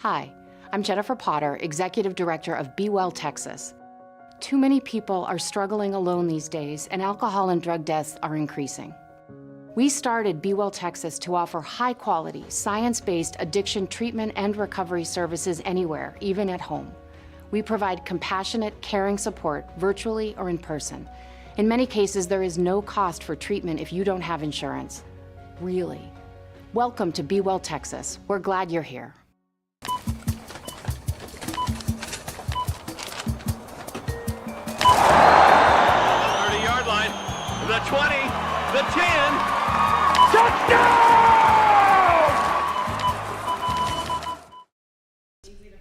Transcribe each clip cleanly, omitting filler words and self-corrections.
Hi, I'm Jennifer Potter, Executive Director of Be Well Texas. Too many people are struggling alone these days, and alcohol and drug deaths are increasing. We started Be Well Texas to offer high-quality, science-based addiction treatment and recovery services anywhere, even at home. We provide compassionate, caring support virtually or in person. In many cases, there is no cost for treatment if you don't have insurance. Really. Welcome to Be Well Texas. We're glad you're here. 30-yard line, the 20, the 10. Touchdown!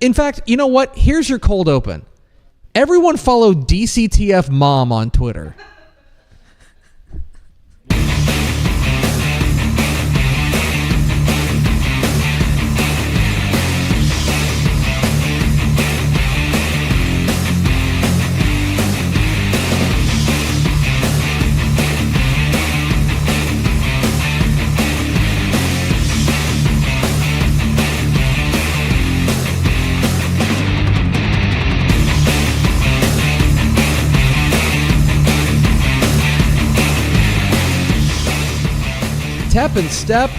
In fact, you know what? Here's your cold open. Everyone follow DCTF Mom on Twitter. Tep Stepp,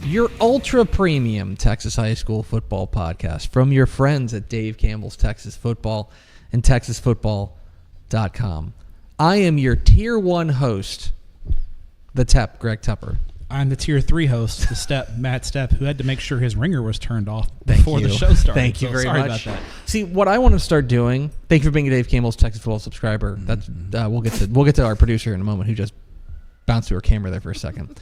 your ultra premium Texas high school football podcast from your friends at Dave Campbell's Texas Football and TexasFootball.com. I am your Tier 1 host, the Tep, Greg Tepper. I'm the Tier 3 host, the Stepp, Matt Stepp, who had to make sure his ringer was turned off before the show started. Thank you very sorry much. About that. See, what I want to start doing, thank you for being a Dave Campbell's Texas Football subscriber. That's we'll get to our producer in a moment who just bounced to her camera there for a second.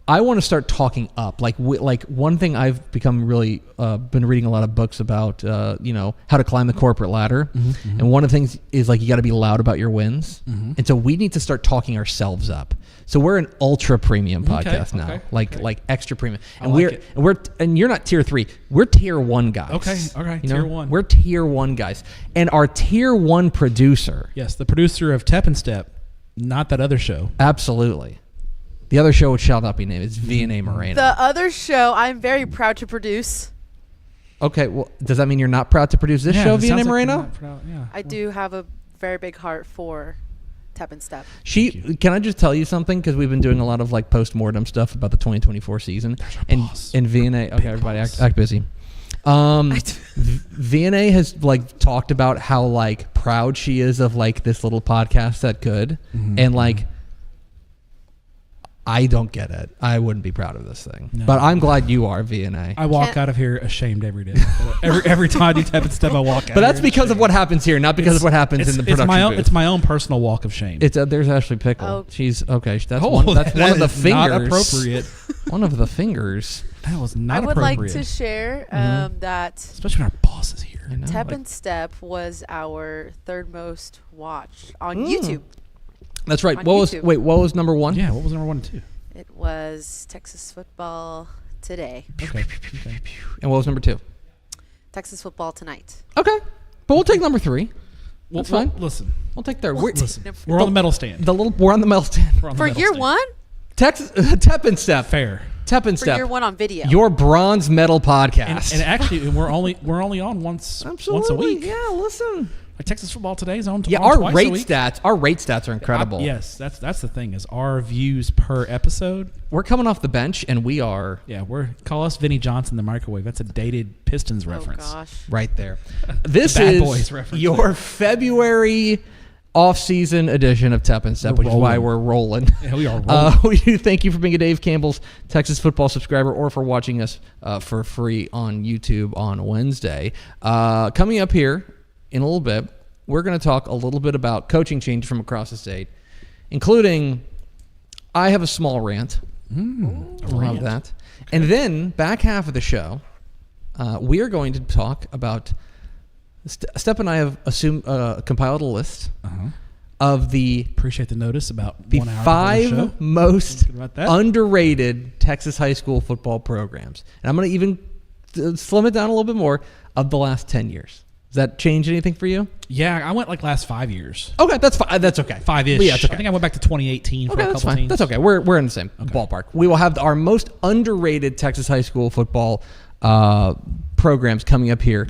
I want to start talking up. Like one thing I've become really been reading a lot of books about, how to climb the corporate ladder. Mm-hmm. And one of the things is like you got to be loud about your wins. Mm-hmm. And so we need to start talking ourselves up. So we're an ultra premium podcast now, like extra premium. And and you're not Tier 3. We're Tier 1 guys. Okay. Tier 1. We're Tier 1 guys. And our Tier 1 producer. Yes, the producer of Tep Stepp. Not that other show. Absolutely. The other show shall not be named. It's V&A Moreno. The other show I'm very proud to produce. Okay, well, does that mean you're not proud to produce this show, V&A Moreno? I do have a very big heart for Tep Stepp. Can I just tell you something? Because we've been doing a lot of like post-mortem stuff about the 2024 season. And V&A, okay, everybody act busy. V&A has like talked about how like proud she is of like this little podcast that could, and like I don't get it. I wouldn't be proud of this thing, but I'm glad you are, V&A. I walk out of here ashamed every day. every time I do Tep Stepp, I walk out. But that's because of what happens here, not because of what happens in the production booth. It's my own personal walk of shame. There's Ashley Pickle. Oh. She's okay. That's one of the fingers. Not appropriate. One of the fingers. That was not appropriate. appropriate. I would like to share that, especially when our boss is here. Tep Stepp was our third most watched on YouTube. That's right. What was number 1? Yeah, what was number 1 and 2? It was Texas Football Today. Okay. And what was number 2? Texas Football Tonight. Okay. But we'll take number 3. That's fine. Listen. We'll take third. We're on the medal stand. We're on the medal stand. For year 1? Texas Tep Stepp. Fair. Tep Stepp. For year 1 on video. Your bronze medal podcast. And actually, we're only on once a week. Yeah, listen. Like Texas Football Today is on. Yeah, our rate stats are incredible. Yes, that's the thing is our views per episode. We're coming off the bench, and we are. Yeah, call us Vinnie Johnson the microwave. That's a dated Pistons reference. Oh gosh, right there. This Bad is Boys reference your February off-season edition of Tep Stepp, which is why we're rolling. Yeah, we are rolling. We do thank you for being a Dave Campbell's Texas Football subscriber or for watching us for free on YouTube on Wednesday. Coming up here in a little bit, we're going to talk a little bit about coaching change from across the state, including I have a small rant. We'll have that. And then back half of the show, we are going to talk about Stepp and I have compiled a list of the appreciate the notice about the 1 hour 5 most underrated Texas high school football programs. And I'm going to even slim it down a little bit more of the last 10 years. Does that change anything for you? Yeah, I went like last 5 years. Okay, that's fine. That's okay. 5-ish. Yeah, okay. I think I went back to 2018 for a couple teams. That's okay. We're in the same ballpark. We will have our most underrated Texas high school football programs coming up here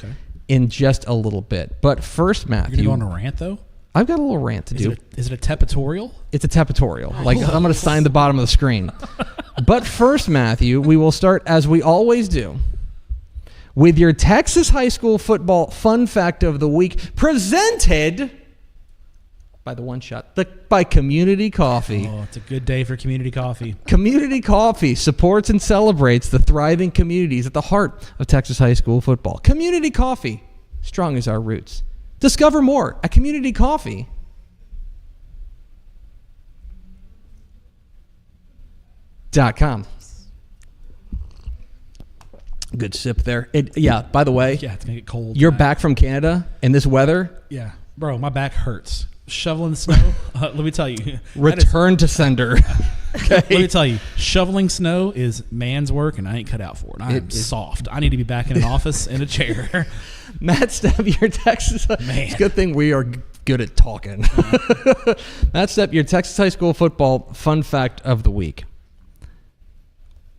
in just a little bit. But first, Matthew. You're going to go on a rant, though? I've got a little rant to do. Is it a tepitorial? It's a tepitorial. Like, I'm going to sign the bottom of the screen. But first, Matthew, we will start, as we always do, with your Texas high school football fun fact of the week, presented by the One Shot, by Community Coffee. Oh, it's a good day for Community Coffee. Community Coffee supports and celebrates the thriving communities at the heart of Texas high school football. Community Coffee, strong as our roots. Discover more at communitycoffee.com. Good sip there. By the way, Yeah, it's going to get cold. you're tonight. back from Canada in this weather. Yeah. Bro, my back hurts. Shoveling snow, let me tell you. Return to sender. Let me tell you, shoveling snow is man's work, and I ain't cut out for it. I am soft. I need to be back in an office in a chair. Matt Stepp, your Texas. Man. It's a good thing we are good at talking. Matt Stepp, your Texas high school football fun fact of the week.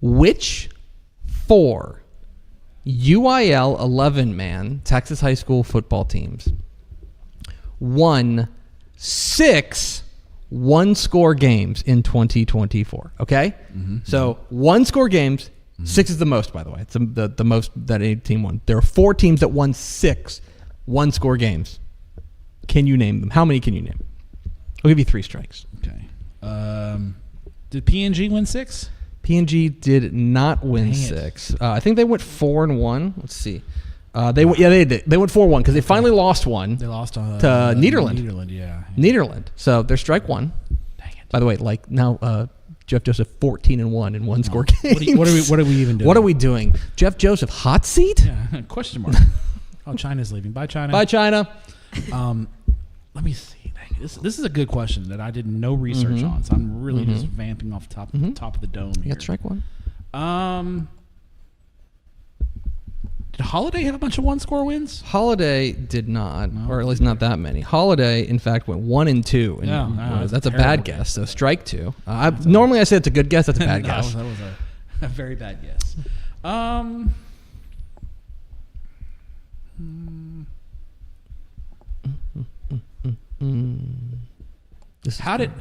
Which 4 UIL 11-man Texas high school football teams won 6 one-score games in 2024? Okay? So one-score games, 6 is the most, by the way. It's the most that any team won. There are 4 teams that won 6 one-score games. Can you name them? How many can you name? I'll give you 3 strikes. Okay. Did PNG win 6? PNG did not win Dang it. 6. I think they went 4-1. Let's see. They did. They went 4-1 because they finally lost one. They lost to Nederland. Nederland, yeah. Nederland. So they're strike 1. Dang it. By the way, like now, Jeff Joseph 14-1 in one-score games. What are we even doing? What are we doing? Jeff Joseph hot seat? Yeah. Question mark. Oh, China's leaving. Bye, China. Bye, China. Let me see. Dang, this is a good question that I did no research on, so I'm really just vamping off the top of the dome You here. got strike 1. Did Holiday have a bunch of one-score wins? Holiday did not, or at least not that many. Holiday, in fact, went 1-2. And that's a bad guess. So strike 2. Normally I say it's a good guess. That's a bad guess. That was a very bad guess. How did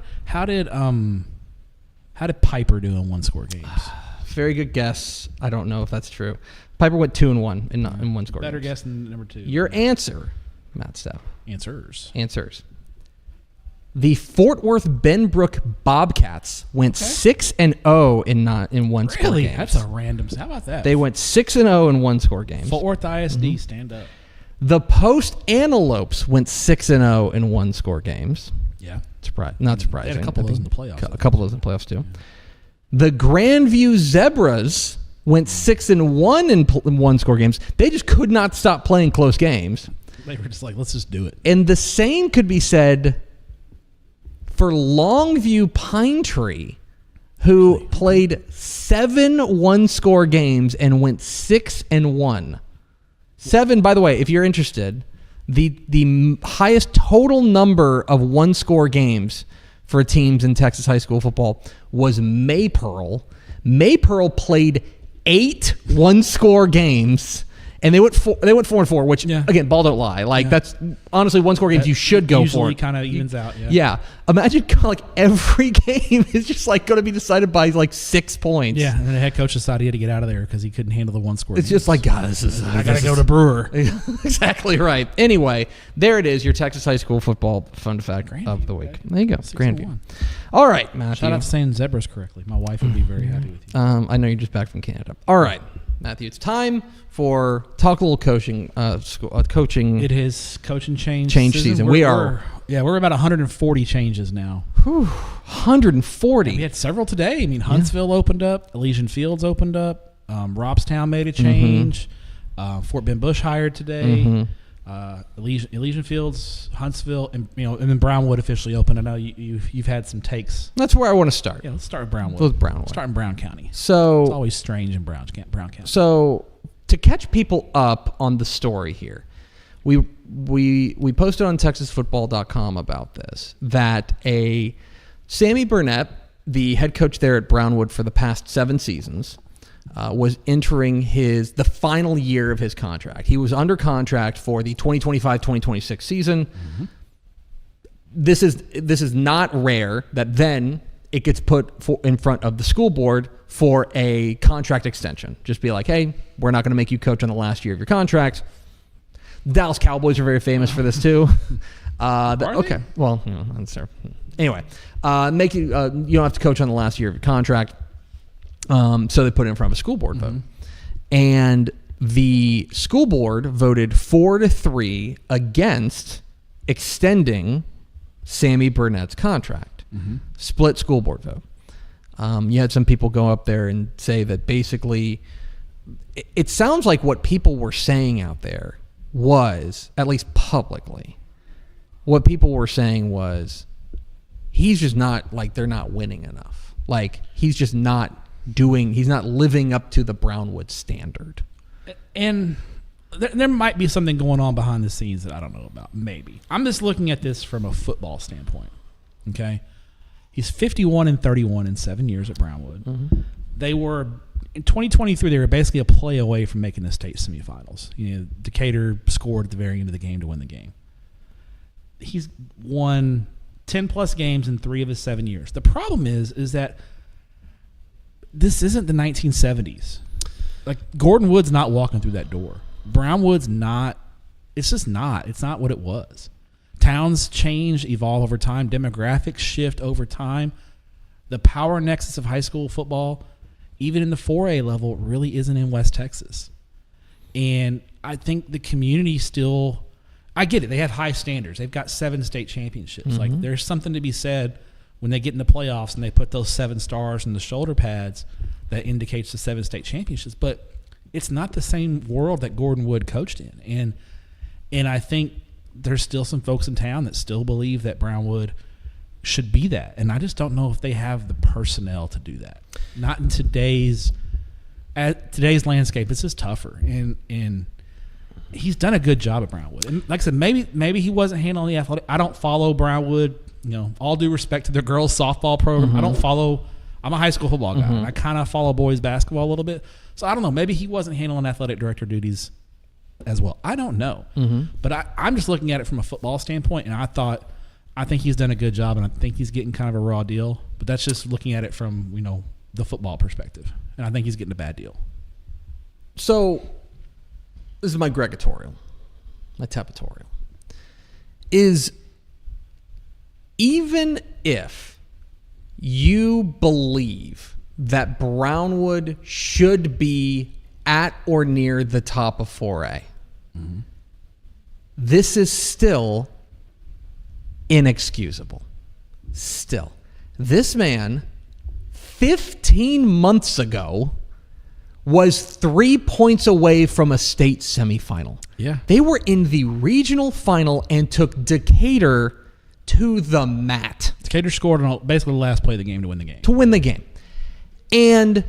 Piper do in one-score games? Very good guess. I don't know if that's true. Piper went 2-1 in one-score Better games. guess than number 2. Your answer, Matt Stepp. Answers. The Fort Worth Benbrook Bobcats went 6-0 in one-score Really? games. That's a random. How about that? They went 6-0 in one-score games. Fort Worth ISD, stand up. The Post Antelopes went 6-0 in one-score games. Yeah. Not surprising. They had a couple of those in the playoffs. A couple of those in the playoffs, too. The Grandview Zebras went 6-1 in one-score games. They just could not stop playing close games. They were just like, let's just do it. And the same could be said for Longview Pine Tree, who played 7 one-score games and went 6-1. 7, by the way, if you're interested, the highest total number of one-score games for teams in Texas high school football was Maypearl. Maypearl played 8 one-score games, and they went 4-4, which again, ball don't lie. Like that's honestly one-score games you should go for. Usually kind of evens out. Yeah. Yeah. Imagine like every game is just like going to be decided by like 6 points. Yeah, and then the head coach decided he had to get out of there because he couldn't handle the one-score. It's just like, God, this is. I gotta go to Brewer. Exactly right. Anyway, there it is. Your Texas high school football fun fact of the week. There you go. Grandview. All right, Matthew. Shout out to saying zebras correctly. My wife would be very happy with you. I know you're just back from Canada. All right, Matthew. It's time for talk a little coaching. Coaching. It is coaching change season. We're about 140 changes now. 140. And we had several today. I mean, Huntsville opened up. Elysian Fields opened up. Robstown made a change. Fort Bend Bush hired today. Elysian Fields, Huntsville, and then Brownwood officially opened. I know you've had some takes. That's where I want to start. Yeah, let's start with Brownwood. Let's start in Brown County. So it's always strange in Brown County. So to catch people up on the story here, we posted on TexasFootball.com about this, that Sammy Burnett, the head coach there at Brownwood for the past 7 seasons, was entering the final year of his contract. He was under contract for the 2025-2026 season. Mm-hmm. This is not rare that then it gets put in front of the school board for a contract extension. Just be like, hey, we're not going to make you coach on the last year of your contract. Dallas Cowboys are very famous for this too. Okay, well, that's fair. Anyway, make you don't have to coach on the last year of your contract. So they put it in front of a school board vote, and the school board voted 4-3 against extending Sammy Burnett's contract. Split school board vote. You had some people go up there and say that basically, it sounds like what people were saying out there was, at least publicly, what people were saying was, he's just not, like, they're not winning enough. Like, he's just not he's not living up to the Brownwood standard. And there might be something going on behind the scenes that I don't know about. Maybe. I'm just looking at this from a football standpoint. Okay? He's 51-31 in 7 years at Brownwood. They were, in 2023, they were basically a play away from making the state semifinals. Decatur scored at the very end of the game to win the game. He's won 10-plus games in 3 of his 7 years. The problem is that this isn't the 1970s. Like, Gordon Wood's not walking through that door. Brownwood's not. It's just not. It's not what it was. Towns change, evolve over time. Demographics shift over time. The power nexus of high school football, even in the 4A level, really isn't in West Texas. And I think the community still, I get it. They have high standards. They've got 7 state championships. Like, there's something to be said when they get in the playoffs and they put those 7 stars in the shoulder pads that indicates the 7 state championships. But it's not the same world that Gordon Wood coached in. And I think there's still some folks in town that still believe that Brownwood should be that. And I just don't know if they have the personnel to do that. Not in today's landscape. It's just tougher. And he's done a good job at Brownwood. And like I said, maybe he wasn't handling the athletic. I don't follow Brownwood. All due respect to their girls softball program. I don't follow. I'm a high school football guy. And I kind of follow boys basketball a little bit. So I don't know. Maybe he wasn't handling athletic director duties as well. I don't know. But I'm just looking at it from a football standpoint, and I think he's done a good job, and I think he's getting kind of a raw deal. But that's just looking at it from, the football perspective. And I think he's getting a bad deal. So this is my Gregatorial, my Tepatorial. Is even if you believe that Brownwood should be at or near the top of 4A, this is still inexcusable. Still. This man, 15 months ago, was 3 points away from a state semifinal. Yeah. They were in the regional final and took Decatur to the mat. Decatur scored on basically the last play of the game to win the game. And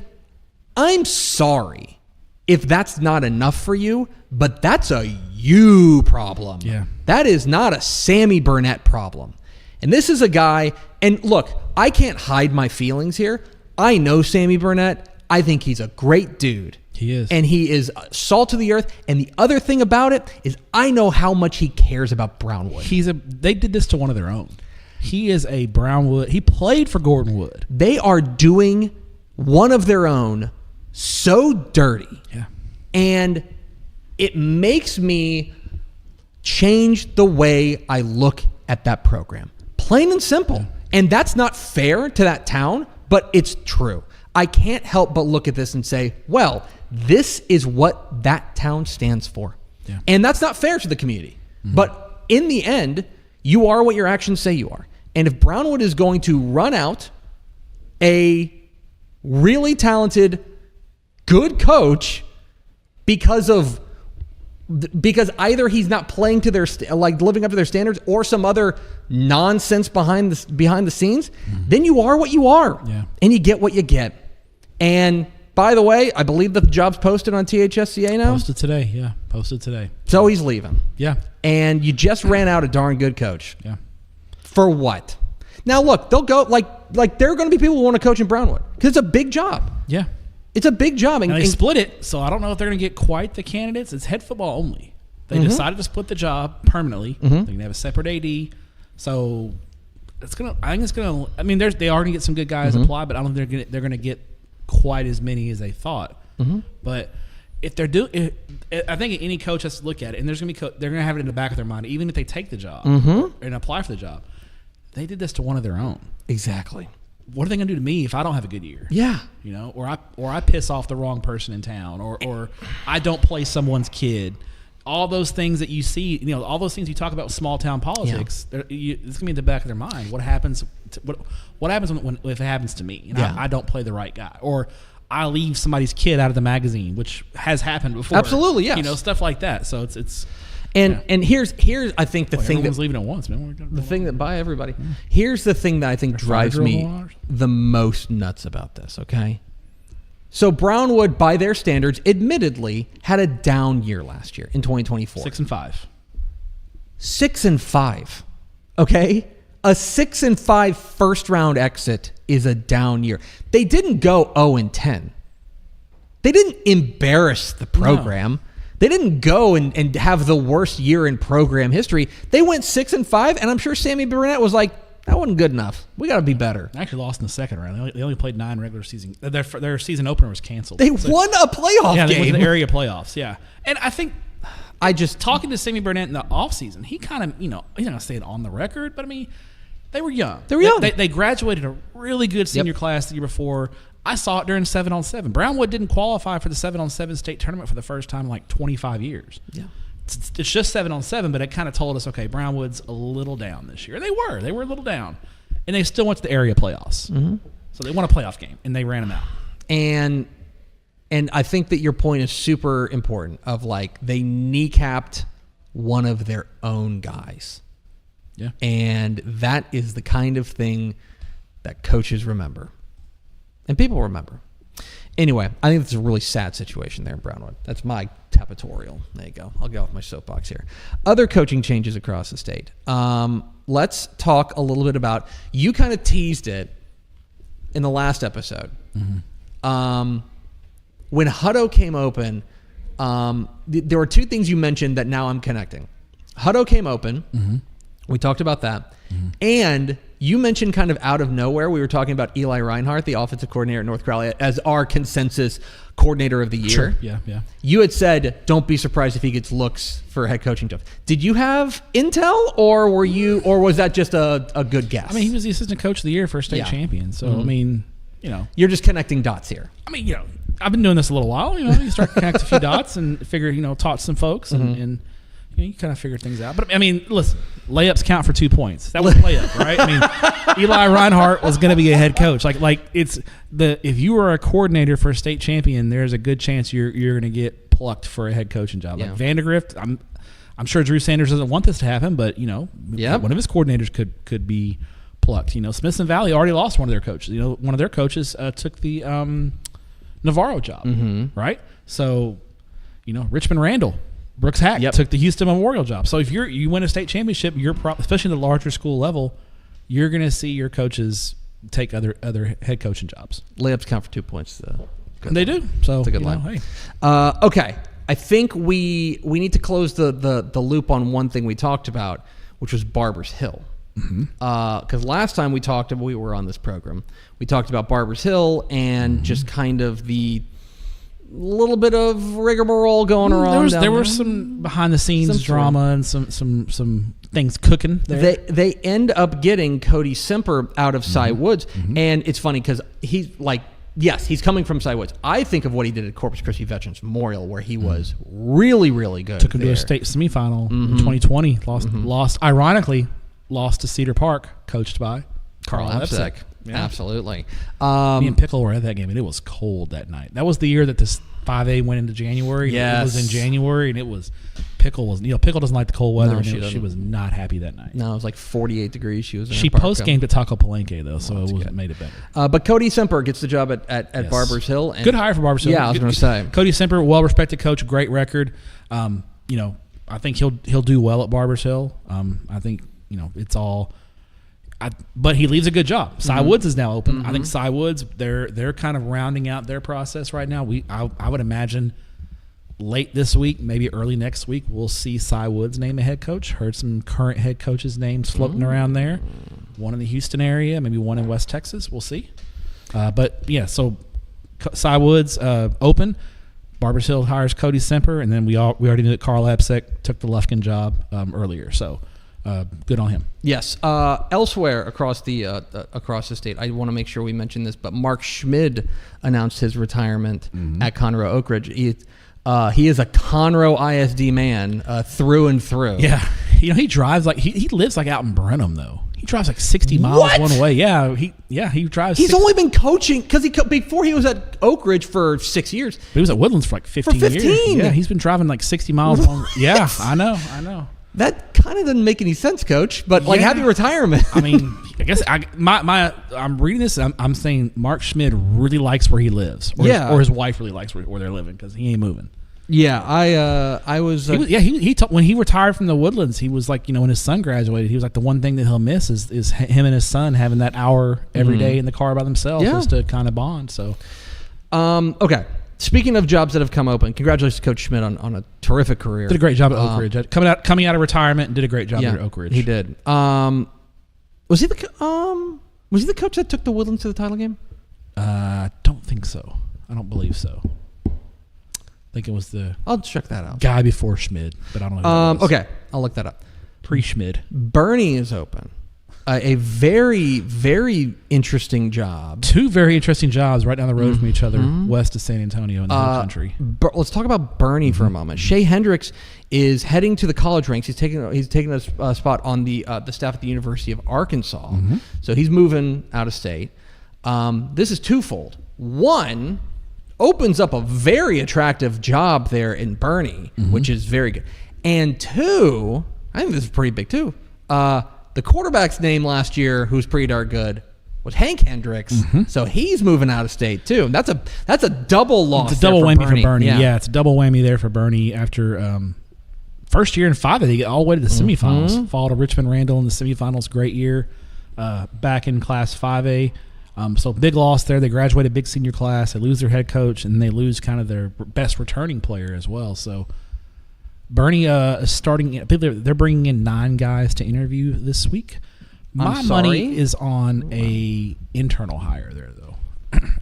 I'm sorry if that's not enough for you, but that's a you problem. Yeah. That is not a Sammy Burnett problem. And this is a guy, and look, I can't hide my feelings here. I know Sammy Burnett. I think he's a great dude. He is. And he is salt of the earth. And the other thing about it is I know how much he cares about Brownwood. They did this to one of their own. He is a Brownwood. He played for Gordon Wood. They are doing one of their own so dirty. Yeah. And it makes me change the way I look at that program. Plain and simple. And that's not fair to that town, but it's true. I can't help but look at this and say, well, this is what that town stands for. Yeah. And that's not fair to the community. But in the end, you are what your actions say you are. And if Brownwood is going to run out a really talented, good coach because either he's not playing to their living up to their standards or some other nonsense behind the scenes, then you are what you are. Yeah. And you get what you get. And by the way, I believe that the job's posted on THSCA now. Posted today. So he's leaving. Yeah. And you just ran out a darn good coach. Yeah. For what? Now look, they'll go like there are going to be people who want to coach in Brownwood because it's a big job. Yeah. It's a big job. And they split it, so I don't know if they're going to get quite the candidates. It's head football only. They decided to split the job permanently. They're going to have a separate AD. So it's gonna. I think it's gonna. I mean, they are gonna get some good guys apply, but I don't think they're gonna get quite as many as they thought. But if they're I think any coach has to look at it, and there's gonna be they're gonna have it in the back of their mind, even if they take the job and apply for the job. They did this to one of their own. Exactly. What are they gonna do to me if I don't have a good year? Yeah. You know, or I piss off the wrong person in town, or I don't play someone's kid. All those things that you see, you know, all those things you talk about with small town politics, it's gonna be in the back of their mind. What happens? What happens if it happens to me? And I don't play the right guy, or I leave somebody's kid out of the magazine, which has happened before. Absolutely, yes. You know, stuff like that. So it's and here's I think the thing everyone's leaving at once, man. The thing that by everybody. Here's the thing that I think drives me the most nuts about this. Okay. So Brownwood, by their standards, admittedly had a down year last year in 2024. 6-5. 6-5. Okay? A 6-5 first round exit is a down year. They didn't go 0-10. They didn't embarrass the program. No. They didn't go and have the worst year in program history. They went 6-5, and I'm sure Sammy Burnett was like, that wasn't good enough. We got to be better. They actually lost in the second round. They only played 9 regular season. Their season opener was canceled. They won a playoff game. Yeah, they won the area playoffs. Yeah, and I think talking to Sammy Burnett in the offseason, he kind of, you know, he's not gonna say it on the record, but I mean, they were young. They were young. They graduated a really good senior class the year before. I saw it during 7-on-7. Brownwood didn't qualify for the 7-on-7 state tournament for the first time in like 25 years. Yeah. It's just 7-on-7, but it kind of told us, okay, Brownwood's a little down this year. They were a little down, and they still went to the area playoffs. So they won a playoff game, and they ran them out. And I think that your point is super important. Of like they kneecapped one of their own guys. Yeah, and that is the kind of thing that coaches remember, and people remember. Anyway, I think it's a really sad situation there in Brownwood. That's my tapatorial. There you go. I'll get off my soapbox here. Other coaching changes across the state. Let's talk a little bit about, you kind of teased it in the last episode. When Hutto came open, there were 2 things you mentioned that now I'm connecting. Hutto came open. We talked about that. And you mentioned kind of out of nowhere, we were talking about Eli Reinhardt, the offensive coordinator at North Crowley, as our consensus coordinator of the year. Sure. Yeah. You had said, don't be surprised if he gets looks for head coaching jobs. Did you have intel, or was that just a good guess? I mean, he was the assistant coach of the year for a state champion. So, I mean, you know. You're just connecting dots here. I mean, you know, I've been doing this a little while. You know, you start to connect a few dots and figure, you know, talk to some folks and you know, you kind of figure things out. But I mean, listen, layups count for 2 points. That was a layup, right? I mean, Eli Reinhardt was going to be a head coach. Like it's if you were a coordinator for a state champion, there's a good chance you're going to get plucked for a head coaching job. Like Vandergrift, I'm sure Drew Sanders doesn't want this to happen, but you know, one of his coordinators could be plucked. You know, Smithson Valley already lost one of their coaches. You know, one of their coaches took the Navarro job, right? So, you know, Richmond Randall. Brooks Hack took the Houston Memorial job. So if you win a state championship, especially at the larger school level, you're going to see your coaches take other head coaching jobs. Layups count for 2 points. They do. So it's a good line. Hey. Okay, I think we need to close the loop on one thing we talked about, which was Barbers Hill. Because last time we were on this program, we talked about Barbers Hill and just kind of the little bit of rigmarole going around. There was some behind the scenes drama and some things cooking there. They end up getting Cody Semper out of Cy Woods, and it's funny because he's like, yes, he's coming from Cy Woods. I think of what he did at Corpus Christi Veterans Memorial, where he was really, really good. Took him to a state semifinal in 2020. Lost to Cedar Park, coached by Carl Epsick. Yeah. Absolutely. Me and Pickle were at that game, and it was cold that night. That was the year that this 5A went into January. Yes. It was in January, and it was Pickle doesn't like the cold weather, and she was not happy that night. No, it was like 48 degrees. She post-gamed at Taco Palenque, though, so it made it better. But Cody Semper gets the job at Barbers Hill. And good hire for Barbers Hill. Yeah, I was going to say. Cody Semper, well-respected coach, great record. You know, I think he'll do well at Barbers Hill. I think, you know, it's all – But he leaves a good job. Cy Woods is now open. I think Cy Woods, they're kind of rounding out their process right now. I would imagine late this week, maybe early next week, we'll see Cy Woods name a head coach. Heard some current head coaches' names floating around there. One in the Houston area, maybe one in West Texas. We'll see. But yeah, so Cy Woods open. Barbers Hill hires Cody Semper, and then we already knew that Carl Epsick took the Lufkin job earlier. So good on him. Yes. Elsewhere across the state, I want to make sure we mention this, but Mark Schmid announced his retirement at Conroe Oak Ridge. He is a Conroe ISD man through and through. Yeah, he drives like he lives like out in Brenham though. He drives like 60 miles one way. Yeah, he drives. He's only been coaching because before he was at Oak Ridge for 6 years. But he was at Woodlands for like 15 years. Yeah, he's been driving like 60 miles long. Yeah, I know. That kind of doesn't make any sense, Coach. But like happy retirement. I mean, I guess I'm reading this. I'm saying Mark Schmid really likes where he lives. Or his wife really likes where they're living because he ain't moving. Yeah, I was. He when he retired from the Woodlands, he was like, when his son graduated, he was like, the one thing that he'll miss is him and his son having that hour every day in the car by themselves just to kind of bond. So, okay. Speaking of jobs that have come open, congratulations to Coach Schmidt on a terrific career. Did a great job at Oak Ridge. Coming out of retirement, and did a great job at Oak Ridge. He did. Was he the coach that took the Woodlands to the title game? Don't think so. I don't believe so. I think it was I'll check that out. Guy before Schmid, but I don't know who okay, I'll look that up. Pre-Schmid. Bernie is open. A very, very interesting job. Two very interesting jobs right down the road from each other, west of San Antonio in the whole country. Let's talk about Bernie for a moment. Shea Hendricks is heading to the college ranks. He's taking a spot on the staff at the University of Arkansas. So he's moving out of state. This is twofold. One, opens up a very attractive job there in Bernie, which is very good. And two, I think this is pretty big too. The quarterback's name last year, who's pretty darn good, was Hank Hendricks. So he's moving out of state too. And that's a double loss. It's a double whammy for Bernie. Yeah, it's a double whammy there for Bernie after first year in 5A. They get all the way to the semifinals. Fall to Richmond Randall in the semifinals. Great year back in Class 5A. So big loss there. They graduated big senior class. They lose their head coach, and they lose kind of their best returning player as well. So Bernie is starting. They're bringing in 9 guys to interview this week. My money is on a internal hire there, though.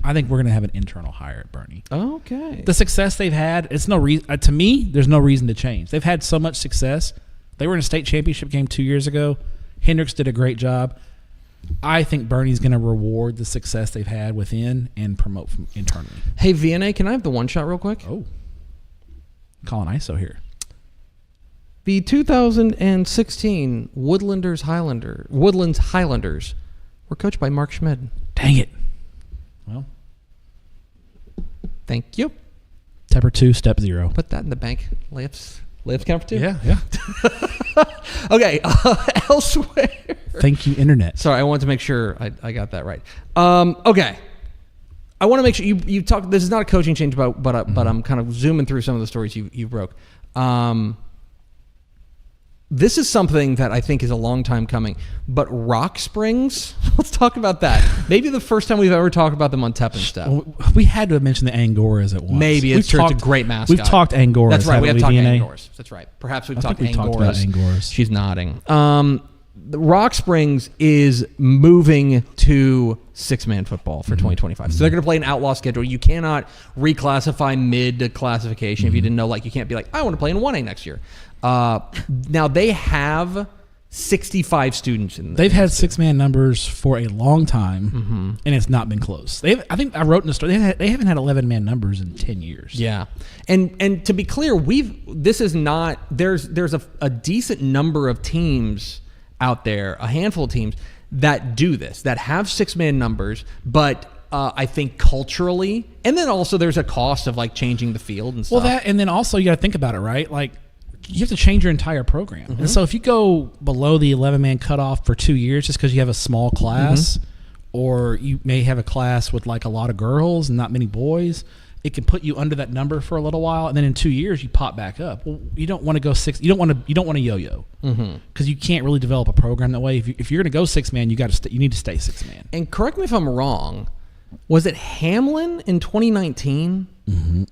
I think we're going to have an internal hire at Bernie. Okay. The success they've had, it's no reason. To me, there's no reason to change. They've had so much success. They were in a state championship game 2 years ago. Hendricks did a great job. I think Bernie's going to reward the success they've had within and promote from internally. Hey, VNA, can I have the one shot real quick? Oh. Calling ISO here. The 2016 Woodlands Highlanders were coached by Mark Schmid. Dang it. Well. Thank you. Tepper 2, step 0. Put that in the bank. Layups count for 2? Yeah. Okay, elsewhere. Thank you, Internet. Sorry, I wanted to make sure I got that right. Okay. I want to make sure you talk. This is not a coaching change, but I'm kind of zooming through some of the stories you broke. This is something that I think is a long time coming. But Rock Springs, let's talk about that. Maybe the first time we've ever talked about them on Tep Stepp. Well, we had to have mentioned the Angoras at once. Maybe it's a great mascot. We've talked Angoras. That's right. We have talked DNA? Angoras. That's right. Perhaps we've talked Angoras. Angoras. Talked about Angoras. She's nodding. The Rock Springs is moving to 6-man football for 2025. So they're going to play an outlaw schedule. You cannot reclassify mid-classification. If you didn't know, you can't be like, I want to play in 1A next year. Now they have 65 students in. They've had 6-man numbers for a long time, and it's not been close. I think I wrote in the story they haven't had 11-man numbers in 10 years. Yeah, and to be clear, this is not. There's a decent number of teams out there, a handful of teams that do this, that have 6-man numbers, but I think culturally, and then also there's a cost of changing the field and stuff. Well, and then also you got to think about it, right? You have to change your entire program. And so if you go below the 11-man cutoff for 2 years just because you have a small class, or you may have a class with a lot of girls and not many boys, it can put you under that number for a little while, and then in 2 years you pop back up. Well, you don't want to go six. You don't want to yo-yo because you can't really develop a program that way. If you're going to go 6-man, you need to stay 6-man. And correct me if I'm wrong. Was it Hamlin in 2019?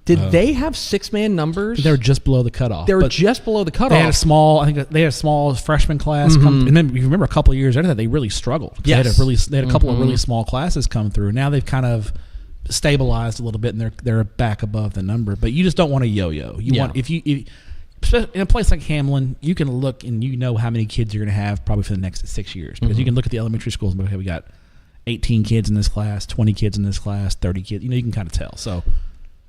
Did they have 6-man numbers? They were just below the cutoff. They were just below the cutoff. They had a small. I think they had a small freshman class come, and then you remember a couple of years after that they really struggled. Yes. They had a couple of really small classes come through. Now they've kind of stabilized a little bit, and they're back above the number. But you just don't want to yo-yo. You want if especially in a place like Hamlin, you can look and you know how many kids you're going to have probably for the next 6 years because you can look at the elementary schools and be, okay, we got 18 kids in this class, 20 kids in this class, 30 kids. You can kind of tell. So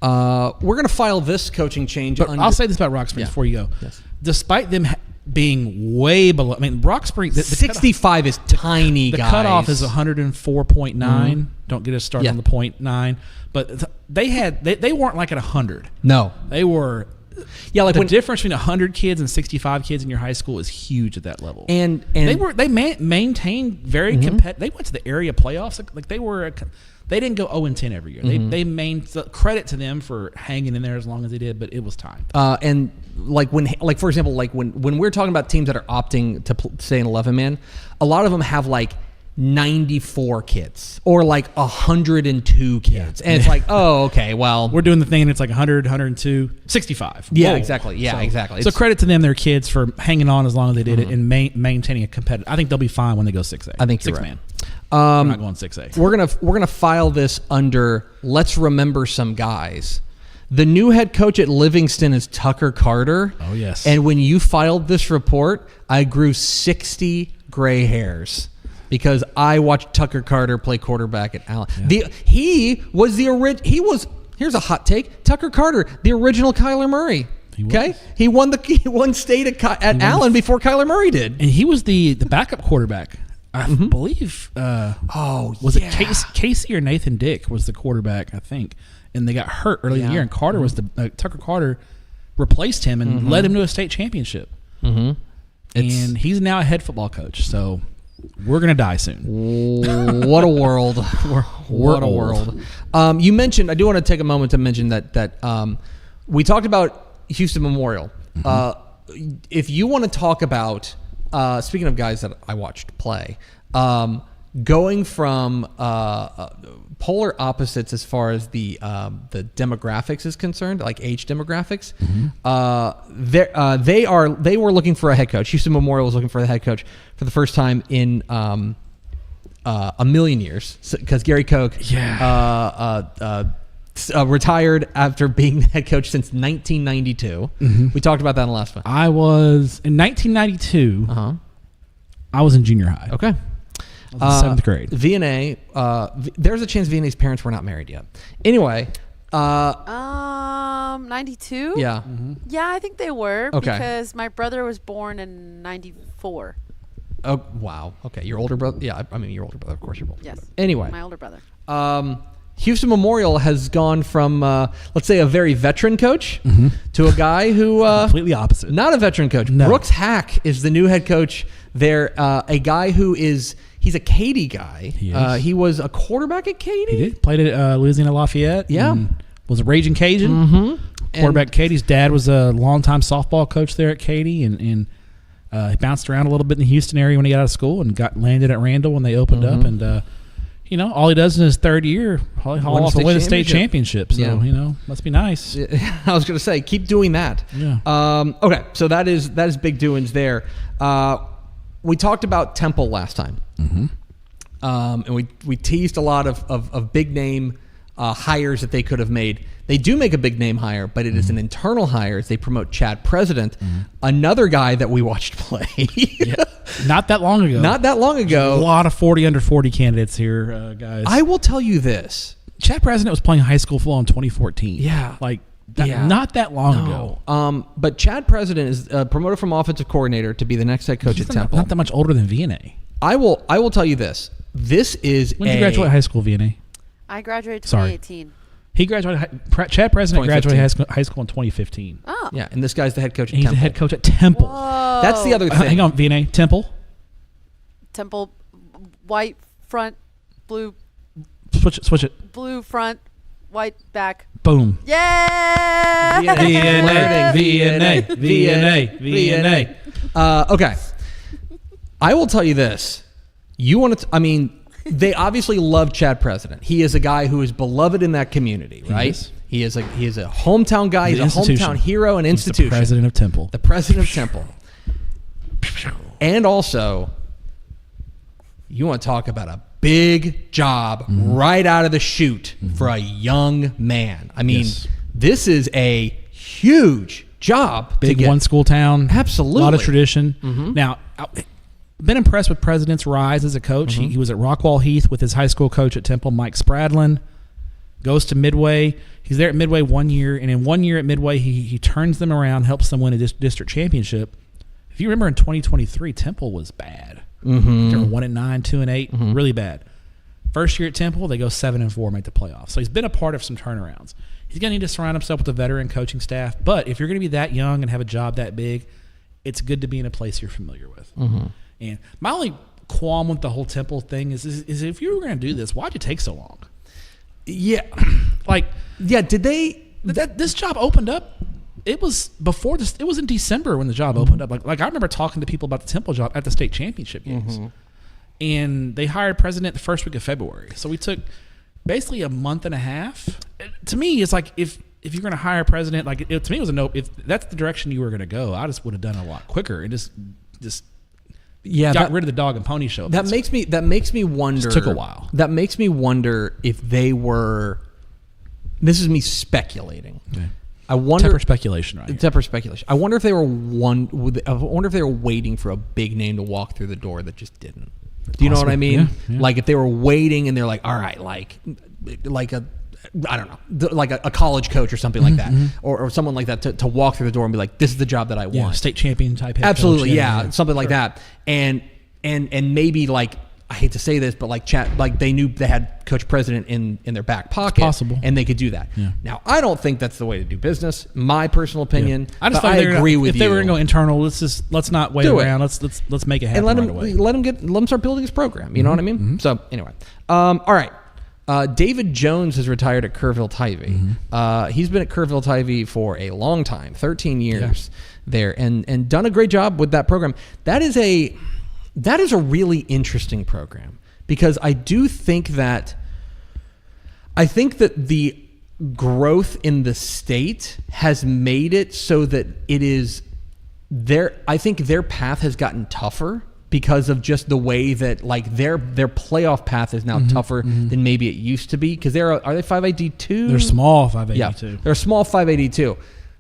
we're going to file this coaching change. But I'll say this about Rock Springs before you go. Yes. Despite them being way below, I mean, Rock Springs, the 65 is tiny, the guys. cutoff is 104.9. Don't get us started on the 0.9. But they weren't like at 100. No. They were. Yeah, like the difference between 100 kids and 65 kids in your high school is huge at that level. And they maintained very competitive. They went to the area playoffs. Like they didn't go 0-10 every year. They credit to them for hanging in there as long as they did, but it was time. And for example, when we're talking about teams that are opting to stay in 11-man, a lot of them have like 94 kids or like 102 kids. And it's like, oh, okay, well. We're doing the thing and it's like 100, 102, 65. Yeah, Whoa. exactly. Yeah, exactly. So credit to them, their kids, for hanging on as long as they did it and maintaining a competitive. I think they'll be fine when they go 6A. I think you're 6-man. right. We're not going 6A. We're gonna file this under let's remember some guys. The new head coach at Livingston is Tucker Carter. Oh, yes. And when you filed this report, I grew 60 gray hairs because I watched Tucker Carter play quarterback at Allen. Yeah. Here's a hot take. Tucker Carter, the original Kyler Murray. He won state at Allen before Kyler Murray did. And he was the backup quarterback. I believe. Was it Casey or Nathan Dick was the quarterback? I think, and they got hurt early in the year. And Carter was Tucker Carter replaced him and led him to a state championship. And he's now a head football coach. So we're gonna die soon. What a world! What a world! You mentioned. I do want to take a moment to mention that we talked about Houston Memorial. If you want to talk about. Speaking of guys that I watched play, going from polar opposites as far as the demographics is concerned, like age demographics, they were looking for a head coach. Houston Memorial was looking for a head coach for the first time in a million years because Gary Koch retired after being the head coach since 1992. We talked about that in the last one. I was in 1992. I was in junior high. Okay. I was in 7th grade. VNA. There's a chance VNA's parents were not married yet. Anyway. 92. Yeah. Yeah, I think they were because my brother was born in 94. Oh wow. Okay, your older brother. Yeah, I mean your older brother. Of course, you're older. Yes. Anyway, my older brother. Houston Memorial has gone from, let's say, a very veteran coach to a guy who... completely opposite. Not a veteran coach. No. Brooks Hack is the new head coach there. A guy who is... He's a Katy guy. He was a quarterback at Katy. He did. Played at Louisiana Lafayette. Yeah. And was a raging Cajun. Quarterback at Katy's dad was a longtime softball coach there at Katy. And he bounced around a little bit in the Houston area when he got out of school and landed at Randall when they opened up. And... all he does in his third year, haul off and win a state championship. So, must be nice. I was going to say, keep doing that. Yeah. Okay, so that is big doings there. We talked about Temple last time. And we teased a lot of big name hires that they could have made. They do make a big name hire, but it is an internal hire as they promote Chad President, another guy that we watched play. Not that long ago. A lot of 40 under 40 candidates here, guys. I will tell you this. Chad President was playing high school football in 2014. Yeah. Not that long ago. But Chad President is promoted from offensive coordinator to be the next head coach at Temple. Not that much older than VNA. I will tell you this. This is when did you graduate high school, VNA? I graduated 2018. He graduated. Chad President graduated high school in 2015. Oh. Yeah, and this guy's the head coach at Temple. Temple. He's the head coach at Temple. Whoa. That's the other thing. Hang on, VNA. Temple, white front, blue. Switch it. Blue front, white back. Boom. Yeah. VNA. Okay. I will tell you this. You want to, they obviously love Chad President. He is a guy who is beloved in that community, right? He is a hometown guy. He's a hometown hero and institution. The president of Temple. The president of Temple. And also, you want to talk about a big job right out of the chute for a young man. This is a huge job. Big one school town. Absolutely. A lot of tradition. Now, I've been impressed with President's rise as a coach. He was at Rockwall Heath with his high school coach at Temple, Mike Spradlin. Goes to Midway. He's there at Midway 1 year, and in 1 year at Midway, he turns them around, helps them win a district championship. If you remember in 2023, Temple was bad. They were 1-9, 2-8, really bad. First year at Temple, they go 7-4, make the playoffs. So he's been a part of some turnarounds. He's going to need to surround himself with a veteran coaching staff. But if you're going to be that young and have a job that big, it's good to be in a place you're familiar with. And my only qualm with the whole Temple thing is if you were going to do this, why'd it take so long? Yeah. Did they this job opened up? It was before this. It was in December when the job opened up. Like I remember talking to people about the Temple job at the state championship games, and they hired president the first week of February. So we took basically a month and a half. To me, it's like if you're going to hire a president, to me it was a no. If that's the direction you were going to go, I just would have done it a lot quicker and just got rid of the dog and pony show. That makes me wonder. It took a while. That makes me wonder if they were. This is me speculating. Okay. I wonder. Tepper speculation, right? Tepper speculation. I wonder if they were waiting for a big name to walk through the door that just didn't. Do you know what I mean? Yeah. Like if they were waiting and they're like, all right, like a I don't know, like a college coach or something like that, or someone like that to walk through the door and be like, this is the job that I want. State champion type head Absolutely, coach. yeah, something like that. And maybe like, I hate to say this, but like they knew they had Coach President in their back pocket. It's possible. And they could do that. Yeah. Now, I don't think that's the way to do business. My personal opinion. I just I agree with you. If they were going to go internal, let's not wait around. Let's make it happen and right away. let him start building his program. You know what I mean? So anyway, all right. David Jones has retired at Kerrville-Tivy. He's been at Kerrville-Tivy for a long time, 13 years there, and done a great job with that program. That is a really interesting program because I think that the growth in the state has made it so that it is there. I think their path has gotten tougher because of just the way that like their playoff path is now tougher than maybe it used to be. Because are they 5AD2? They're small 5AD2. Yeah, they're a small 5AD2.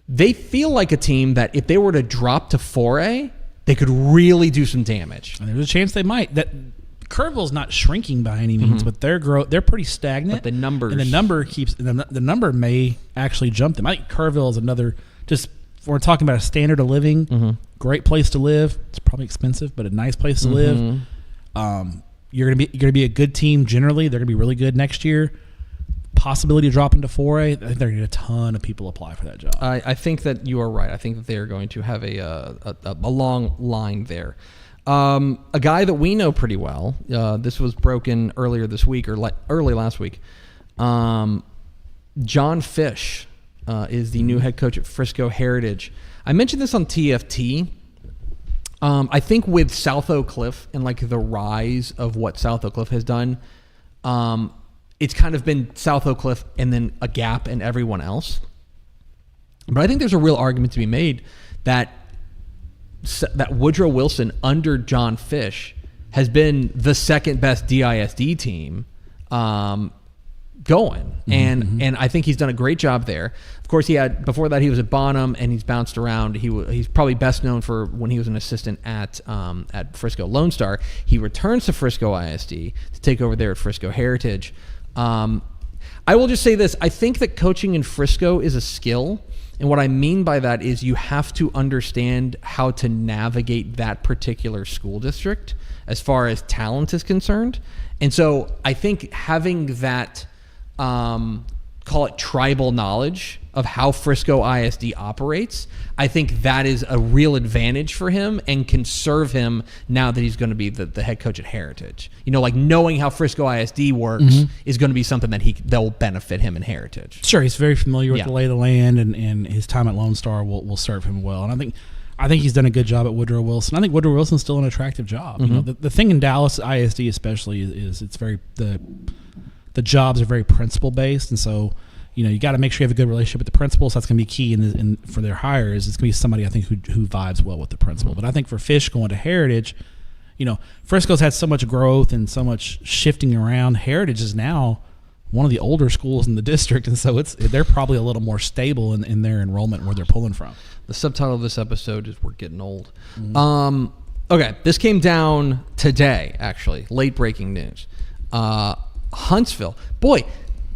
They feel like a team that if they were to drop to 4A, they could really do some damage. And there's a chance they might. That Kerrville's not shrinking by any means, but they're pretty stagnant. But the numbers, and the number may actually jump them. I think Kerrville is another. Just we're talking about a standard of living, great place to live. It's probably expensive, but a nice place to live. You're gonna be a good team generally. They're gonna be really good next year. Possibility of dropping to 4A. I think they're going to get a ton of people apply for that job. I think that you are right. I think that they are going to have a long line there. A guy that we know pretty well. This was broken earlier this week or early last week. John Fish is the new head coach at Frisco Heritage. I mentioned this on TFT. I think with South Oak Cliff and like the rise of what South Oak Cliff has done, it's kind of been South Oak Cliff and then a gap in everyone else. But I think there's a real argument to be made that Woodrow Wilson under John Fish has been the second best DISD team going. And I think he's done a great job there. Of course, before that he was at Bonham and he's bounced around. He's probably best known for when he was an assistant at Frisco Lone Star. He returns to Frisco ISD to take over there at Frisco Heritage. I will just say this. I think that coaching in Frisco is a skill. And what I mean by that is you have to understand how to navigate that particular school district as far as talent is concerned. And so I think having that call it tribal knowledge of how Frisco ISD operates, I think that is a real advantage for him and can serve him now that he's going to be the head coach at Heritage. Like knowing how Frisco ISD works is going to be something that will benefit him in Heritage. Sure, he's very familiar with the lay of the land, and his time at Lone Star will serve him well. And I think he's done a good job at Woodrow Wilson. I think Woodrow Wilson's still an attractive job. The thing in Dallas ISD especially is it's very the jobs are very principle based, and so you got to make sure you have a good relationship with the principals. That's going to be key in for their hires. It's going to be somebody I think who vibes well with the principal. But I think for Fish going to Heritage, Frisco's had so much growth and so much shifting around. Heritage is now one of the older schools in the district, and so they're probably a little more stable in their enrollment where they're pulling from. The subtitle of this episode is "We're Getting Old." Okay, this came down today, actually. Late breaking news. Huntsville, boy.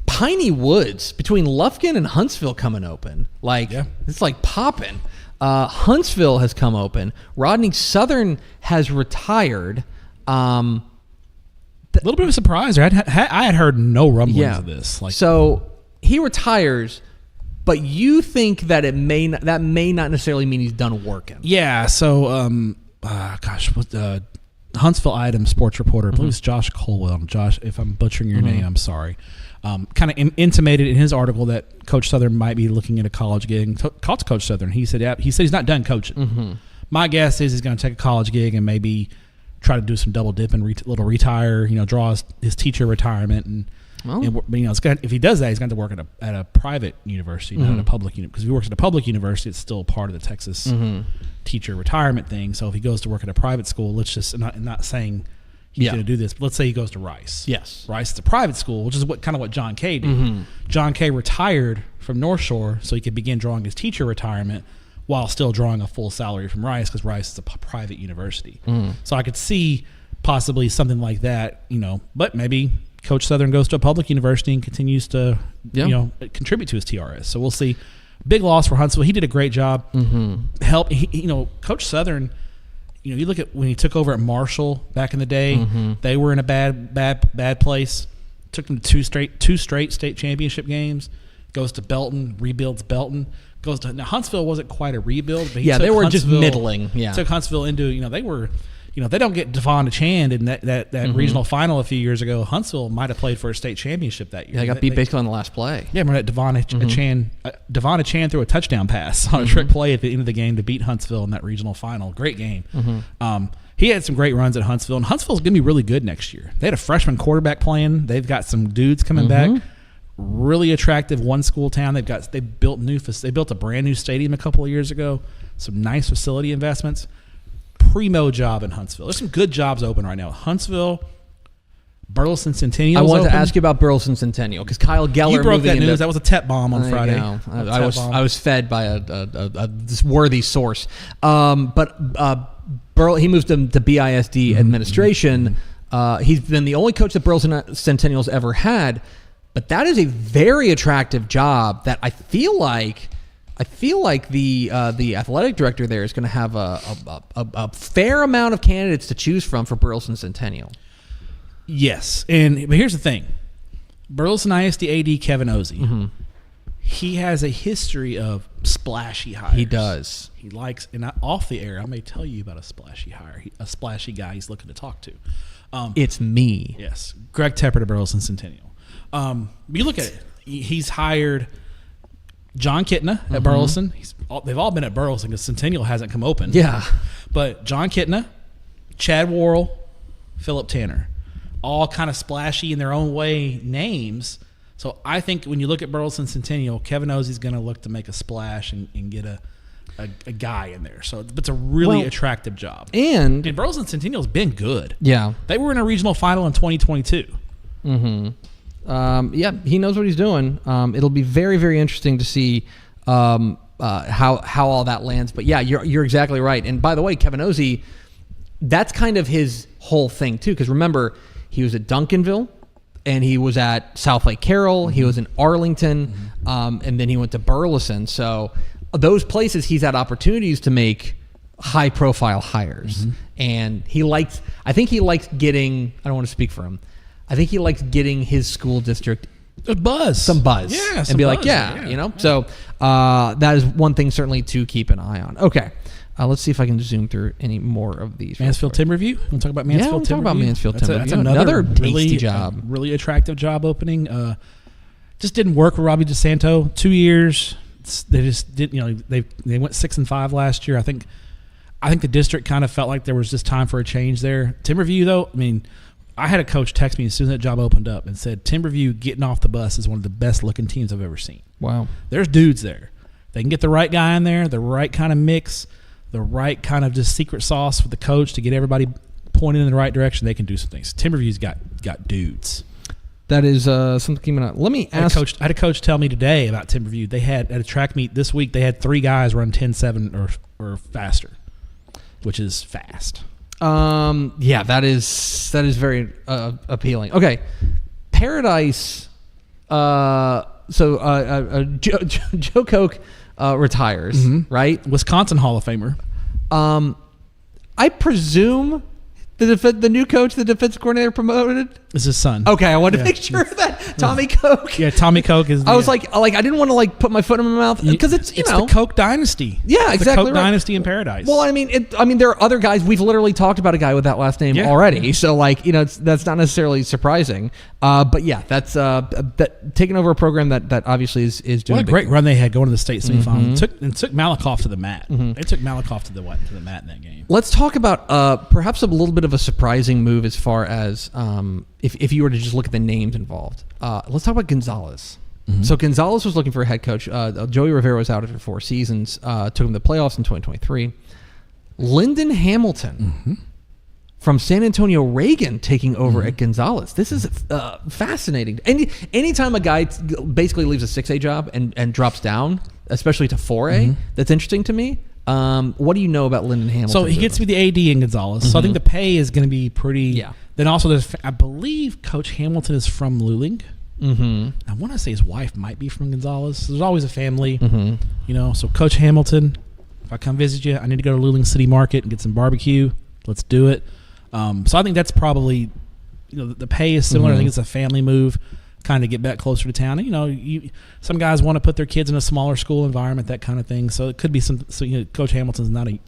Piney Woods between Lufkin and Huntsville coming open. It's like popping. Huntsville has come open. Rodney Southern has retired. A little bit of a surprise. I had heard no rumblings of this. So he retires, but you think that may not necessarily mean he's done working. Yeah. So, Huntsville Item sports reporter, I believe it's Josh Colwell. Josh, if I'm butchering your name, I'm sorry. Kind of intimated in his article that Coach Southern might be looking at a college gig. Called Coach Southern. He said he's not done coaching. My guess is he's going to take a college gig and maybe try to do some double dipping, little retire. Draw his teacher retirement, and if he does that, he's going to work at a private university, not at a public university. Because if he works at a public university, it's still part of the Texas teacher retirement thing. So if he goes to work at a private school, let's just not saying he's going to do this, but let's say he goes to Rice. Yes. Rice is a private school, which is what John Kay did. John Kay retired from North Shore so he could begin drawing his teacher retirement while still drawing a full salary from Rice, because Rice is a private university. So I could see possibly something like that, but maybe Coach Southern goes to a public university and continues to contribute to his TRS. So we'll see. Big loss for Huntsville. He did a great job. Coach Southern, you look at when he took over at Marshall back in the day, they were in a bad place. Took them to two straight state championship games. Goes to Belton, rebuilds Belton. Now Huntsville wasn't quite a rebuild, but they were just middling. Yeah, took Huntsville into they were. They don't get Devon Achand in that regional final a few years ago. Huntsville might have played for a state championship that year. Yeah, they got beat basically on the last play. Yeah, remember that Devon Achand threw a touchdown pass on a trick play at the end of the game to beat Huntsville in that regional final. Great game. He had some great runs at Huntsville, and Huntsville's going to be really good next year. They had a freshman quarterback playing. They've got some dudes coming back. Really attractive one school town. They built a brand new stadium a couple of years ago. Some nice facility investments. Primo job in Huntsville. There's some good jobs open right now. Huntsville, Burleson Centennial. I wanted to ask you about Burleson Centennial because Kyle Geller. You broke that news. That was a Tep bomb on Friday. I was fed by a worthy source. But he moved to BISD administration. He's been the only coach that Burleson Centennial's ever had. But that is a very attractive job that I feel like the athletic director there is going to have a fair amount of candidates to choose from for Burleson Centennial. Yes, but here's the thing: Burleson ISD AD Kevin Ozzie, he has a history of splashy hires. He does. He likes, and off the air, I may tell you about a splashy hire, a splashy guy he's looking to talk to. It's me. Yes, Greg Tepper to Burleson Centennial. You look at it; he's hired John Kitna at Burleson. They've all been at Burleson because Centennial hasn't come open. Yeah. But John Kitna, Chad Worrell, Philip Tanner, all kind of splashy in their own way names. So I think when you look at Burleson Centennial, Kevin Ozzie's going to look to make a splash and get a guy in there. So it's a really attractive job. And Burleson Centennial's been good. Yeah. They were in a regional final in 2022. He knows what he's doing. It'll be very, very interesting to see how all that lands. But yeah, you're exactly right. And by the way, Kevin Ozzie, that's kind of his whole thing too. Because remember, he was at Duncanville, and he was at South Lake Carroll. He was in Arlington, and then he went to Burleson. So those places, he's had opportunities to make high-profile hires, and I think he likes getting. I don't want to speak for him. I think he likes getting his school district A buzz. some buzz. Yeah, and some be like, buzz, yeah, you know. So that is one thing certainly to keep an eye on. Okay. Let's see if I can zoom through any more of these. Mansfield Timberview. You want to talk about Mansfield we'll talk about Timberview? Mansfield That's Timberview. another tasty really, job. really attractive job opening. Just didn't work with Robbie DeSanto. 2 years. They just didn't. You know, they went 6-5 last year. I think the district kind of felt like there was just time for a change there. Timberview, though, I mean, I had a coach text me as soon as that job opened up and said Timberview getting off the bus is one of the best looking teams I've ever seen. Wow. There's dudes there. They can get the right guy in there, the right kind of mix, the right kind of just secret sauce for the coach to get everybody pointing in the right direction. They can do some things. Timberview's got dudes. That is something to keep an eye on. Let me ask. I had a coach tell me today about Timberview. They had at a track meet this week. They had 3 guys run 10.7 or faster, which is fast. Yeah, that is very appealing. Okay, Paradise. Joe Koch retires, right? Wisconsin Hall of Famer. I presume the new coach, the defensive coordinator, promoted. Is his son. Okay, I wanted to make sure that Tommy Koch. Yeah, Tommy Koch is. I was like I didn't want to put my foot in my mouth because it's the Koch dynasty. Yeah, it's exactly. The Koch dynasty in Paradise. Well, I mean, there are other guys. We've literally talked about a guy with that last name already. So that's not necessarily surprising. But yeah, that's that taking over a program that obviously is doing. What a great run they had going to the state semifinal. Took Malakoff to the mat. They took Malakoff to the mat in that game. Let's talk about perhaps a little bit of a surprising move as far as if you were to just look at the names involved. Let's talk about Gonzalez. So Gonzalez was looking for a head coach. Joey Rivera was out after 4 seasons. Took him to the playoffs in 2023. Lyndon Hamilton from San Antonio Reagan taking over at Gonzalez. This is fascinating. Anytime a guy basically leaves a 6A job and drops down, especially to 4A, that's interesting to me. What do you know about Lyndon Hamilton? So he gets to be the AD in Gonzalez. So I think the pay is going to be pretty. Yeah. Then also, I believe Coach Hamilton is from Luling. I want to say his wife might be from Gonzalez. There's always a family, you know. So Coach Hamilton, if I come visit you, I need to go to Luling City Market and get some barbecue. Let's do it. So I think that's probably, you know, the pay is similar. I think it's a family move, kind of get back closer to town. You know, some guys want to put their kids in a smaller school environment, that kind of thing. So it could be some. So you know, Coach Hamilton's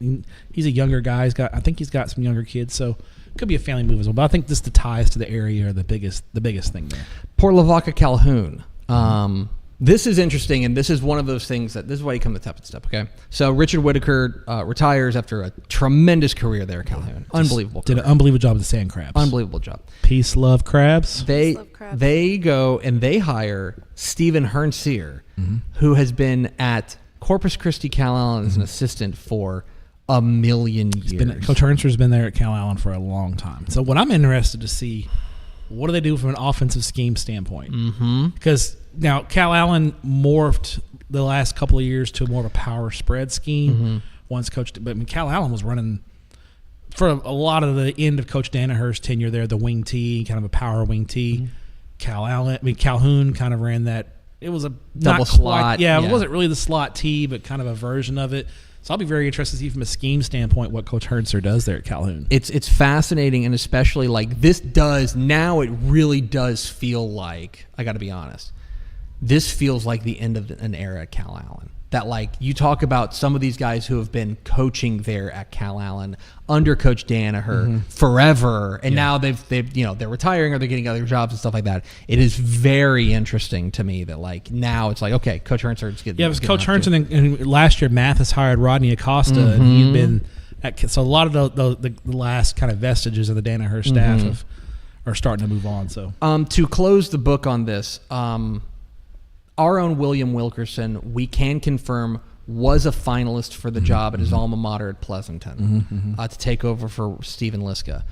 he's a younger guy. I think he's got some younger kids. So it could be a family move as well. But I think just the ties to the area are the biggest thing there. Port Lavaca Calhoun. This is interesting, and this is one of those things this is why you come to Tep Stepp, okay? So Richard Whitaker retires after a tremendous career there at Calhoun. Unbelievable. Did an unbelievable job with the sand crabs. Unbelievable job. Peace, love, crabs. They go and they hire Stephen Hernseer, who has been at Corpus Christi Cal Allen as an assistant for a million years. Coach Hernseer's been there at Cal Allen for a long time. So what I'm interested to see, what do they do from an offensive scheme standpoint? Because now Cal Allen morphed the last couple of years to more of a power spread scheme. Once Coach, but I mean, Cal Allen was running for a lot of the end of Coach Danaher's tenure there, the wing T, kind of a power wing T. Calhoun kind of ran that. It was a double slot. It wasn't really the slot T, but kind of a version of it. So I'll be very interested to see from a scheme standpoint what Coach Hernseer does there at Calhoun. It's fascinating, and especially now it really does feel like, I got to be honest, this feels like the end of an era at Cal Allen. That you talk about some of these guys who have been coaching there at Cal Allen under Coach Danaher forever, and now they're retiring or they're getting other jobs and stuff like that. It is very interesting to me that now it's okay, Coach Hernseer's getting. Yeah, it was Coach Hernseer, and last year Mathis hired Rodney Acosta, and he'd been so a lot of the last kind of vestiges of the Danaher staff are starting to move on. So to close the book on this. Our own William Wilkerson, we can confirm, was a finalist for the job at his alma mater at Pleasanton to take over for Stephen Liska.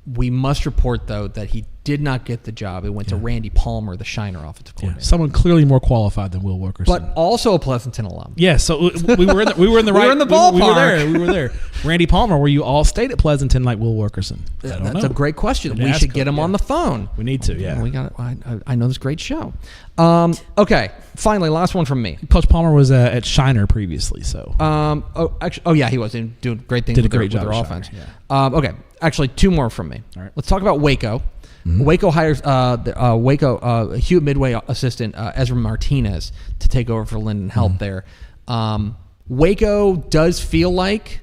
We must report, though, that he did not get the job. It went to Randy Palmer, the Shiner offensive coordinator. Someone clearly more qualified than Will Wilkerson. But also a Pleasanton alum. Yeah, so we were in the right. We were in the ballpark. We were there. Randy Palmer, were you all stayed at Pleasanton like Will Wilkerson? That's a great question. We should get him on the phone. We need to, yeah. We got. I know this great show. Okay, finally, last one from me. Coach Palmer was at Shiner previously, so. Yeah, he was doing great things. Did a great job with their with offense. Shiner, yeah. Okay, actually, 2 more from me. All right. Let's talk about Waco. Waco hires Hewitt Midway assistant Ezra Martinez to take over for Lyndon Help there. Waco does feel like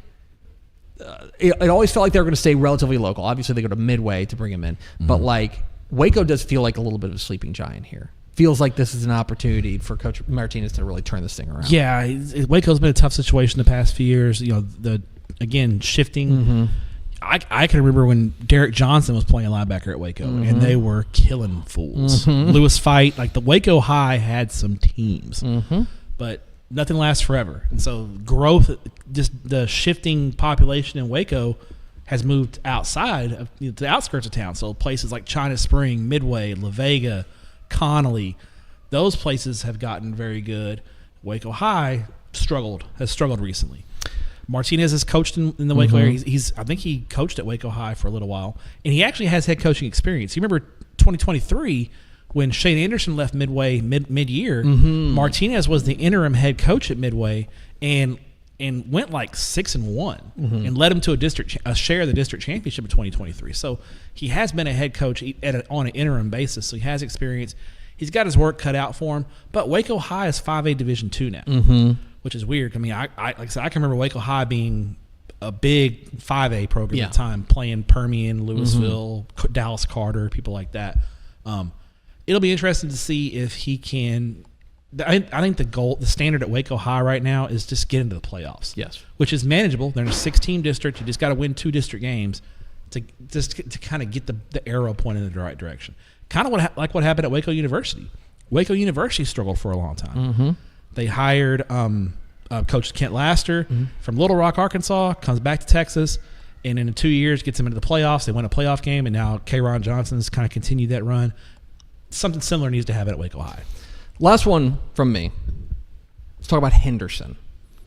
it always felt like they were going to stay relatively local. Obviously, they go to Midway to bring him in, but like Waco does feel like a little bit of a sleeping giant here. Feels like this is an opportunity for Coach Martinez to really turn this thing around. Yeah, Waco's been a tough situation the past few years. You know, shifting. I can remember when Derek Johnson was playing linebacker at Waco, and they were killing fools. Lewis Fight, like the Waco High had some teams, but nothing lasts forever. And so growth, just the shifting population in Waco has moved outside of to the outskirts of town. So places like China Spring, Midway, La Vega, Connolly, those places have gotten very good. Waco High has struggled recently. Martinez has coached in the Waco area. I think he coached at Waco High for a little while, and he actually has head coaching experience. You remember 2023 when Shane Anderson left Midway mid-year. Martinez was the interim head coach at Midway, and went like 6-1, and led him to a share of the district championship in 2023. So he has been a head coach on an interim basis. So he has experience. He's got his work cut out for him. But Waco High is 5A Division II now, which is weird. I mean, like I said, I can remember Waco High being a big 5A program at the time, playing Permian, Louisville, Dallas Carter, people like that. It'll be interesting to see if he can. I think the standard at Waco High right now is just get into the playoffs. Yes, which is manageable. They're in a 6-team district. You just got to win 2 district games to kind of get the arrow pointed in the right direction. Kind of what happened at Waco University. Waco University struggled for a long time. They hired Coach Kent Laster from Little Rock, Arkansas, comes back to Texas, and in 2 years gets them into the playoffs. They win a playoff game, and now K-Ron Johnson's kind of continued that run. Something similar needs to happen at Waco High. Last one from me. Let's talk about Henderson.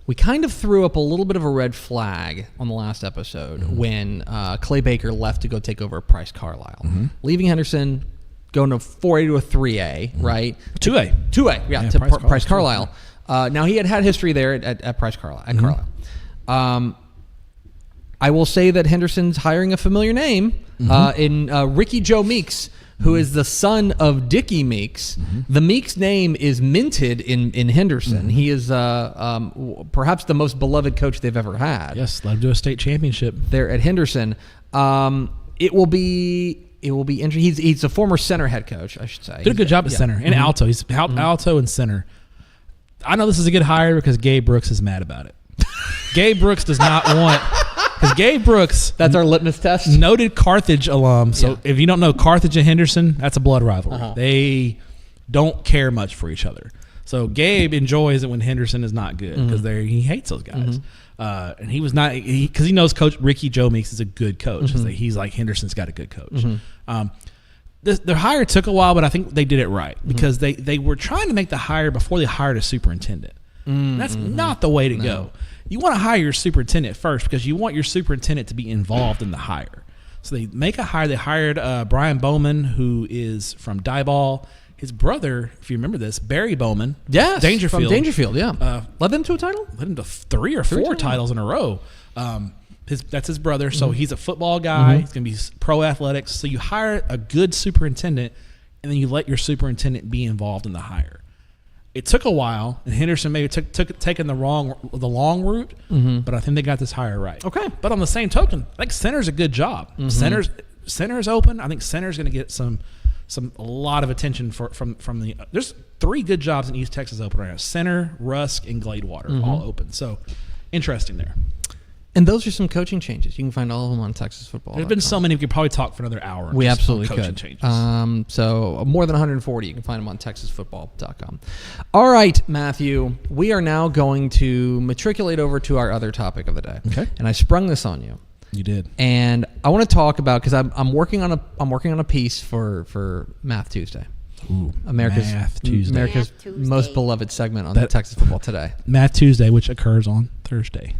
We kind of threw up a little bit of a red flag on the last episode when Clay Baker left to go take over Price Carlisle. Leaving Henderson, going to 4A to a 3A, right? 2A. Yeah, to Price Carlisle. Now, he had history there at Price Carlisle. I will say that Henderson's hiring a familiar name in Ricky Joe Meeks, who is the son of Dickie Meeks. The Meeks name is minted in Henderson. He is perhaps the most beloved coach they've ever had. Yes, let him do a state championship there at Henderson. It will be interesting. He's a former center head coach, I should say. Did a good job at center and alto. He's alto and center. I know this is a good hire because Gabe Brooks is mad about it. Gabe Brooks does not want. Because Gabe Brooks, that's our litmus test. Noted Carthage alum. So if you don't know Carthage and Henderson, that's a blood rivalry. They don't care much for each other. So Gabe enjoys it when Henderson is not good because he hates those guys. And he was not because he knows Coach Ricky Joe Meeks is a good coach. He's like Henderson's got a good coach. The hire took a while, but I think they did it right because they were trying to make the hire before they hired a superintendent. That's not the way to go. You want to hire your superintendent first because you want your superintendent to be involved in the hire. So they make a hire. They hired Brian Bowman, who is from Diboll. His brother, if you remember this, Barry Bowman. Yes, Dangerfield. From Dangerfield, yeah. Led them to a title? Led them to 3 or 4 titles in a row. That's his brother. So he's a football guy. He's going to be pro athletics. So you hire a good superintendent, and then you let your superintendent be involved in the hire. It took a while, and Henderson maybe taken the long route, but I think they got this hire right. Okay. But on the same token, I think center's a good job. Center's open. I think center's going to get a lot of attention from the. There's 3 good jobs in East Texas open right now: center, Rusk, and Gladewater, all open. So interesting there. And those are some coaching changes. You can find all of them on TexasFootball. There's been so many. We could probably talk for another hour. We absolutely could. Changes. So more than 140. You can find them on TexasFootball.com. All right, Matthew. We are now going to matriculate over to our other topic of the day. Okay. And I sprung this on you. You did. And I want to talk about because I'm working on a piece for Math Tuesday. Ooh, America's Math Tuesday. Most beloved segment on the Texas Football Today. Math Tuesday, which occurs on Thursday.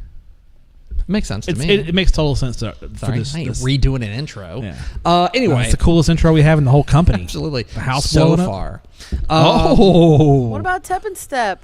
Makes sense to me. It makes total sense for this. I ain't redoing an intro. Yeah. Anyway, it's the coolest intro we have in the whole company. Absolutely. The house so blowing far. What about Tep Stepp?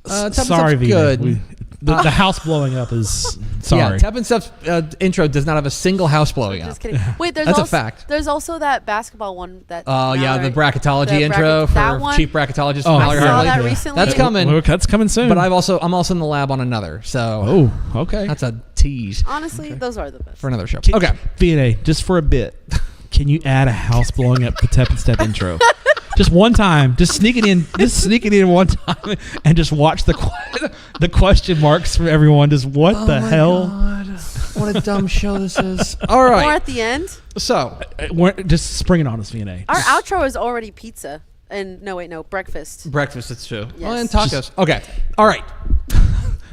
Tep Sorry, Stepp's good. The house blowing up is sorry. Yeah, Tep and Stepp's intro does not have a single house blowing up. Just kidding. Wait, That's a fact. There's also that basketball one that. Oh yeah, the right? bracketology The intro that for one, chief bracketologist. Oh, Mallory I saw Hartley. that recently. That's coming. Well, that's coming soon. But I'm also in the lab on another. So okay. that's a tease Honestly, those are the best. for another show. Can- Okay. V&A, just for a bit, can you add a house blowing up to Tep and Step intro? Just one time, just sneak it in one time, and just watch the question marks from everyone. Just what the hell? God. What a dumb show this is. All right. Or at the end, So Just spring it on us, V&A. our outro is already pizza. And no, breakfast. breakfast, it's true. Yes. Oh, and tacos. Okay. All right.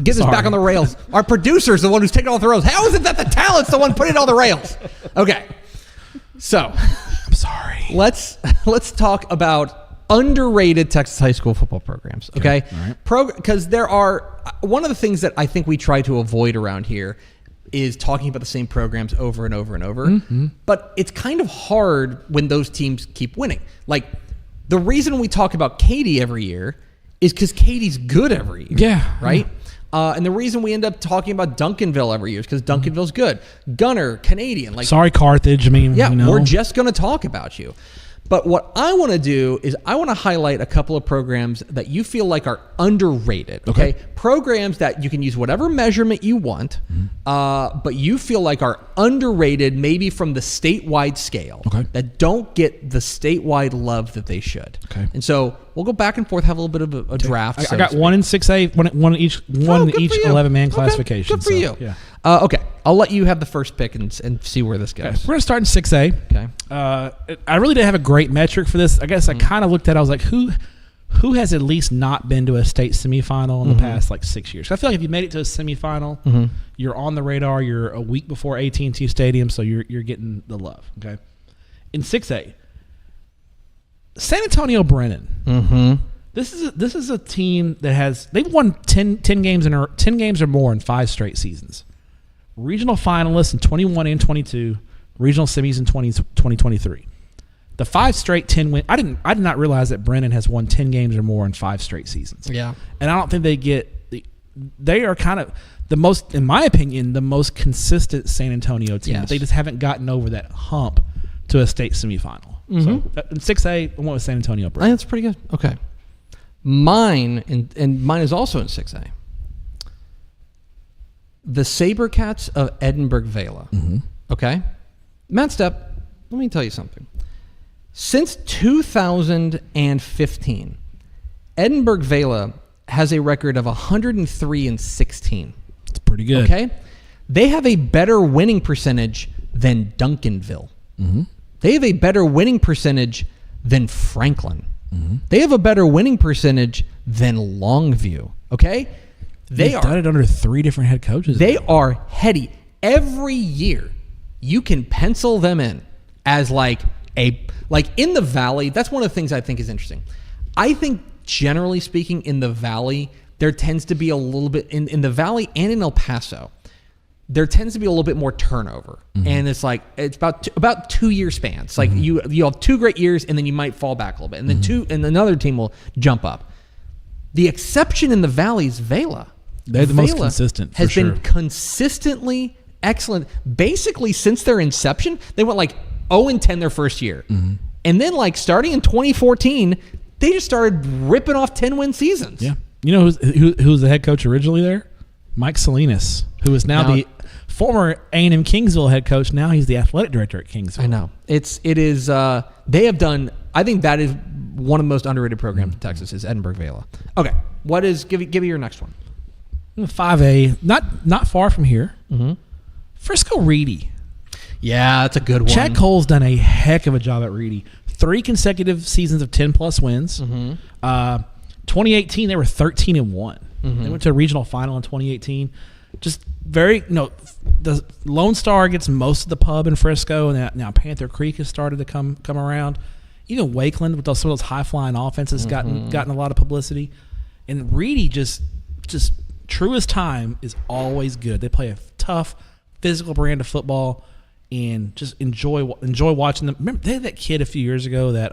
Get this Sorry. back on the rails. Our producer's the one who's taking all the rails. How is it that the talent's the one putting it on the rails? Okay. So I'm sorry. let's talk about underrated Texas high school football programs. Okay. All right. Because there are one of the things that I think we try to avoid around here is talking about the same programs over and over and over. Mm-hmm. But it's kind of hard when those teams keep winning. Like the reason we talk about Katy every year is because Katy's good every year. Yeah. Right? And the reason we end up talking about Duncanville every year is because Duncanville's good. Gunner, Canadian. Like, Sorry, Carthage. I mean, yeah, you know. we're just going to talk about you. But what I want to do is I want to highlight a couple of programs that you feel like are underrated. Okay. Programs that you can use whatever measurement you want, but you feel like are underrated, maybe from the statewide scale, that don't get the statewide love that they should. Okay. And so we'll go back and forth, have a little bit of a draft. I got one in 6A, one in each good for you. 11-man Okay, classification. Good for you. Yeah. Okay. I'll let you have the first pick and see where this goes. Okay. We're going to start in 6A. Okay. I really didn't have a great metric for this. I guess I kind of looked at it. I was like, who has at least not been to a state semifinal in the past like 6 years? I feel like if you made it to a semifinal, you're on the radar. You're a week before AT&T Stadium, so you're getting the love. Okay. In 6A, San Antonio Brennan. Mm-hmm. This is a team that they've won 10 games or more in 5 straight seasons. Regional finalists in 21 and 22, regional semis in 2023. The 5 straight 10 win. I did not realize that Brennan has won 10 games or more in 5 straight seasons. Yeah. And I don't think they are kind of the most, in my opinion, the most consistent San Antonio team. Yes. But they just haven't gotten over that hump to a state semifinal. So in 6A, I went with San Antonio I Brennan. think that's pretty good. Okay. Mine, and mine is also in 6A. The Sabercats of Edinburgh Vela. Okay. Matt Stepp, let me tell you something. Since 2015, Edinburgh Vela has a record of 103-16. It's pretty good. Okay. They have a better winning percentage than Duncanville. They have a better winning percentage than Franklin. They have a better winning percentage than Longview. Okay. They've done it under 3 different head coaches. They are heady. Every year, you can pencil them in as like in the Valley. That's one of the things I think is interesting. I think generally speaking, in the Valley, there tends to be a little bit in the Valley and in El Paso. There tends to be a little bit more turnover, and it's about 2 year spans. Like you have 2 great years, and then you might fall back a little bit, and then and another team will jump up. The exception in the Valley is Vela. They're the most consistent, has for sure. been consistently excellent. Basically, since their inception, they went like 0-10 their first year, and then like starting in 2014, they just started ripping off 10-win seasons. Yeah. You know who's the head coach originally there? Mike Salinas, who is now the former A&M Kingsville head coach. Now he's the athletic director at Kingsville. I know. It is. They have done. I think that is one of the most underrated programs in Texas is Edinburgh Vela. Okay, what is? Give me your next one. 5A, not far from here. Frisco Reedy. Yeah, that's a good one. Chad Cole's done a heck of a job at Reedy. 3 consecutive seasons of 10+ wins. 2018, they were 13-1. They went to a regional final in 2018. Just the Lone Star gets most of the pub in Frisco, and now Panther Creek has started to come around. Even Wakeland with some of those high-flying offenses gotten a lot of publicity. And Reedy just true as time is always good. They play a tough, physical brand of football, and just enjoy watching them. Remember, they had that kid a few years ago that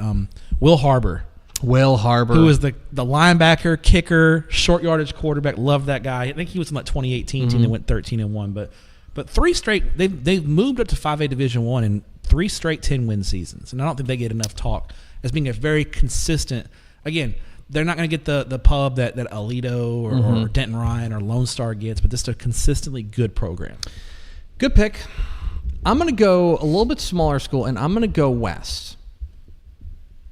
Will Harbor. Will Harbor, who is the linebacker, kicker, short yardage quarterback. Love that guy. I think he was in like 2018 team that went 13-1. But 3 straight, they've moved up to 5A Division I in 3 straight 10-win seasons, and I don't think they get enough talk as being a very consistent. Again, they're not going to get the pub that Alito or Denton Ryan or Lone Star gets, but this is a consistently good program. Good pick. I'm going to go a little bit smaller school, and I'm going to go west.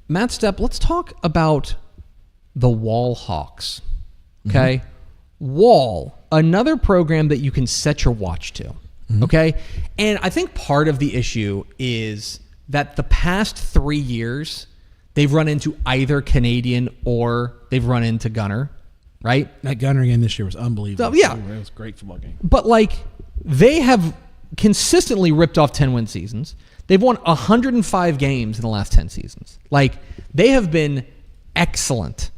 Matt Stepp, let's talk about the Wall Hawks. Okay? Wall, another program that you can set your watch to. Okay? And I think part of the issue is that the past 3 years, they've run into either Canadian or they've run into Gunner, right? That Gunner game this year was unbelievable. Yeah. It was a great football game. But, like, they have consistently ripped off 10-win seasons. They've won 105 games in the last 10 seasons. Like, they have been excellent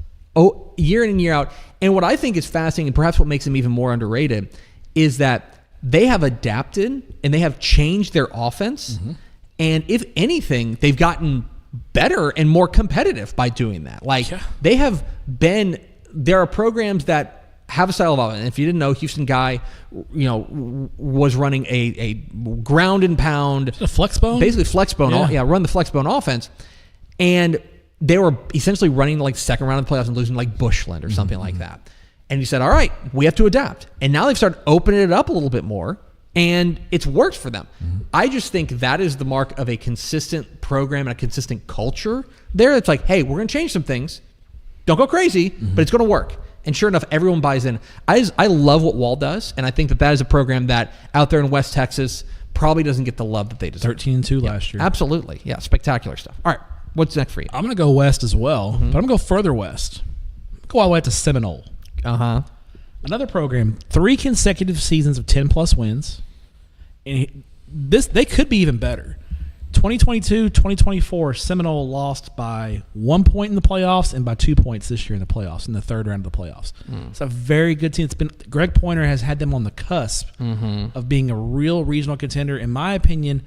year in and year out. And what I think is fascinating, and perhaps what makes them even more underrated, is that they have adapted and they have changed their offense. And if anything, they've gotten better and more competitive by doing that. Like, they have been, there are programs that have a style of offense. And if you didn't know, Houston Guy, was running a ground and pound. A flex bone? Basically flex bone. Run the flex bone offense. And they were essentially running like second round of the playoffs and losing like Bushland or something like that. And you said, all right, we have to adapt. And now they've started opening it up a little bit more, and it's worked for them. I just think that is the mark of a consistent program and a consistent culture there. It's like, hey, we're going to change some things. Don't go crazy, but it's going to work. And sure enough, everyone buys in. I love what Wall does, and I think that is a program that out there in West Texas probably doesn't get the love that they deserve. 13-2 last year. Absolutely. Yeah, spectacular stuff. All right, what's next for you? I'm going to go west as well, but I'm going to go further west. Go all the way to Seminole. Another program, 3 consecutive seasons of 10-plus wins. And they could be even better. 2022, 2024, Seminole lost by 1 point in the playoffs and by 2 points this year in the playoffs, in the third round of the playoffs. It's a very good team. Greg Pointer has had them on the cusp of being a real regional contender. In my opinion,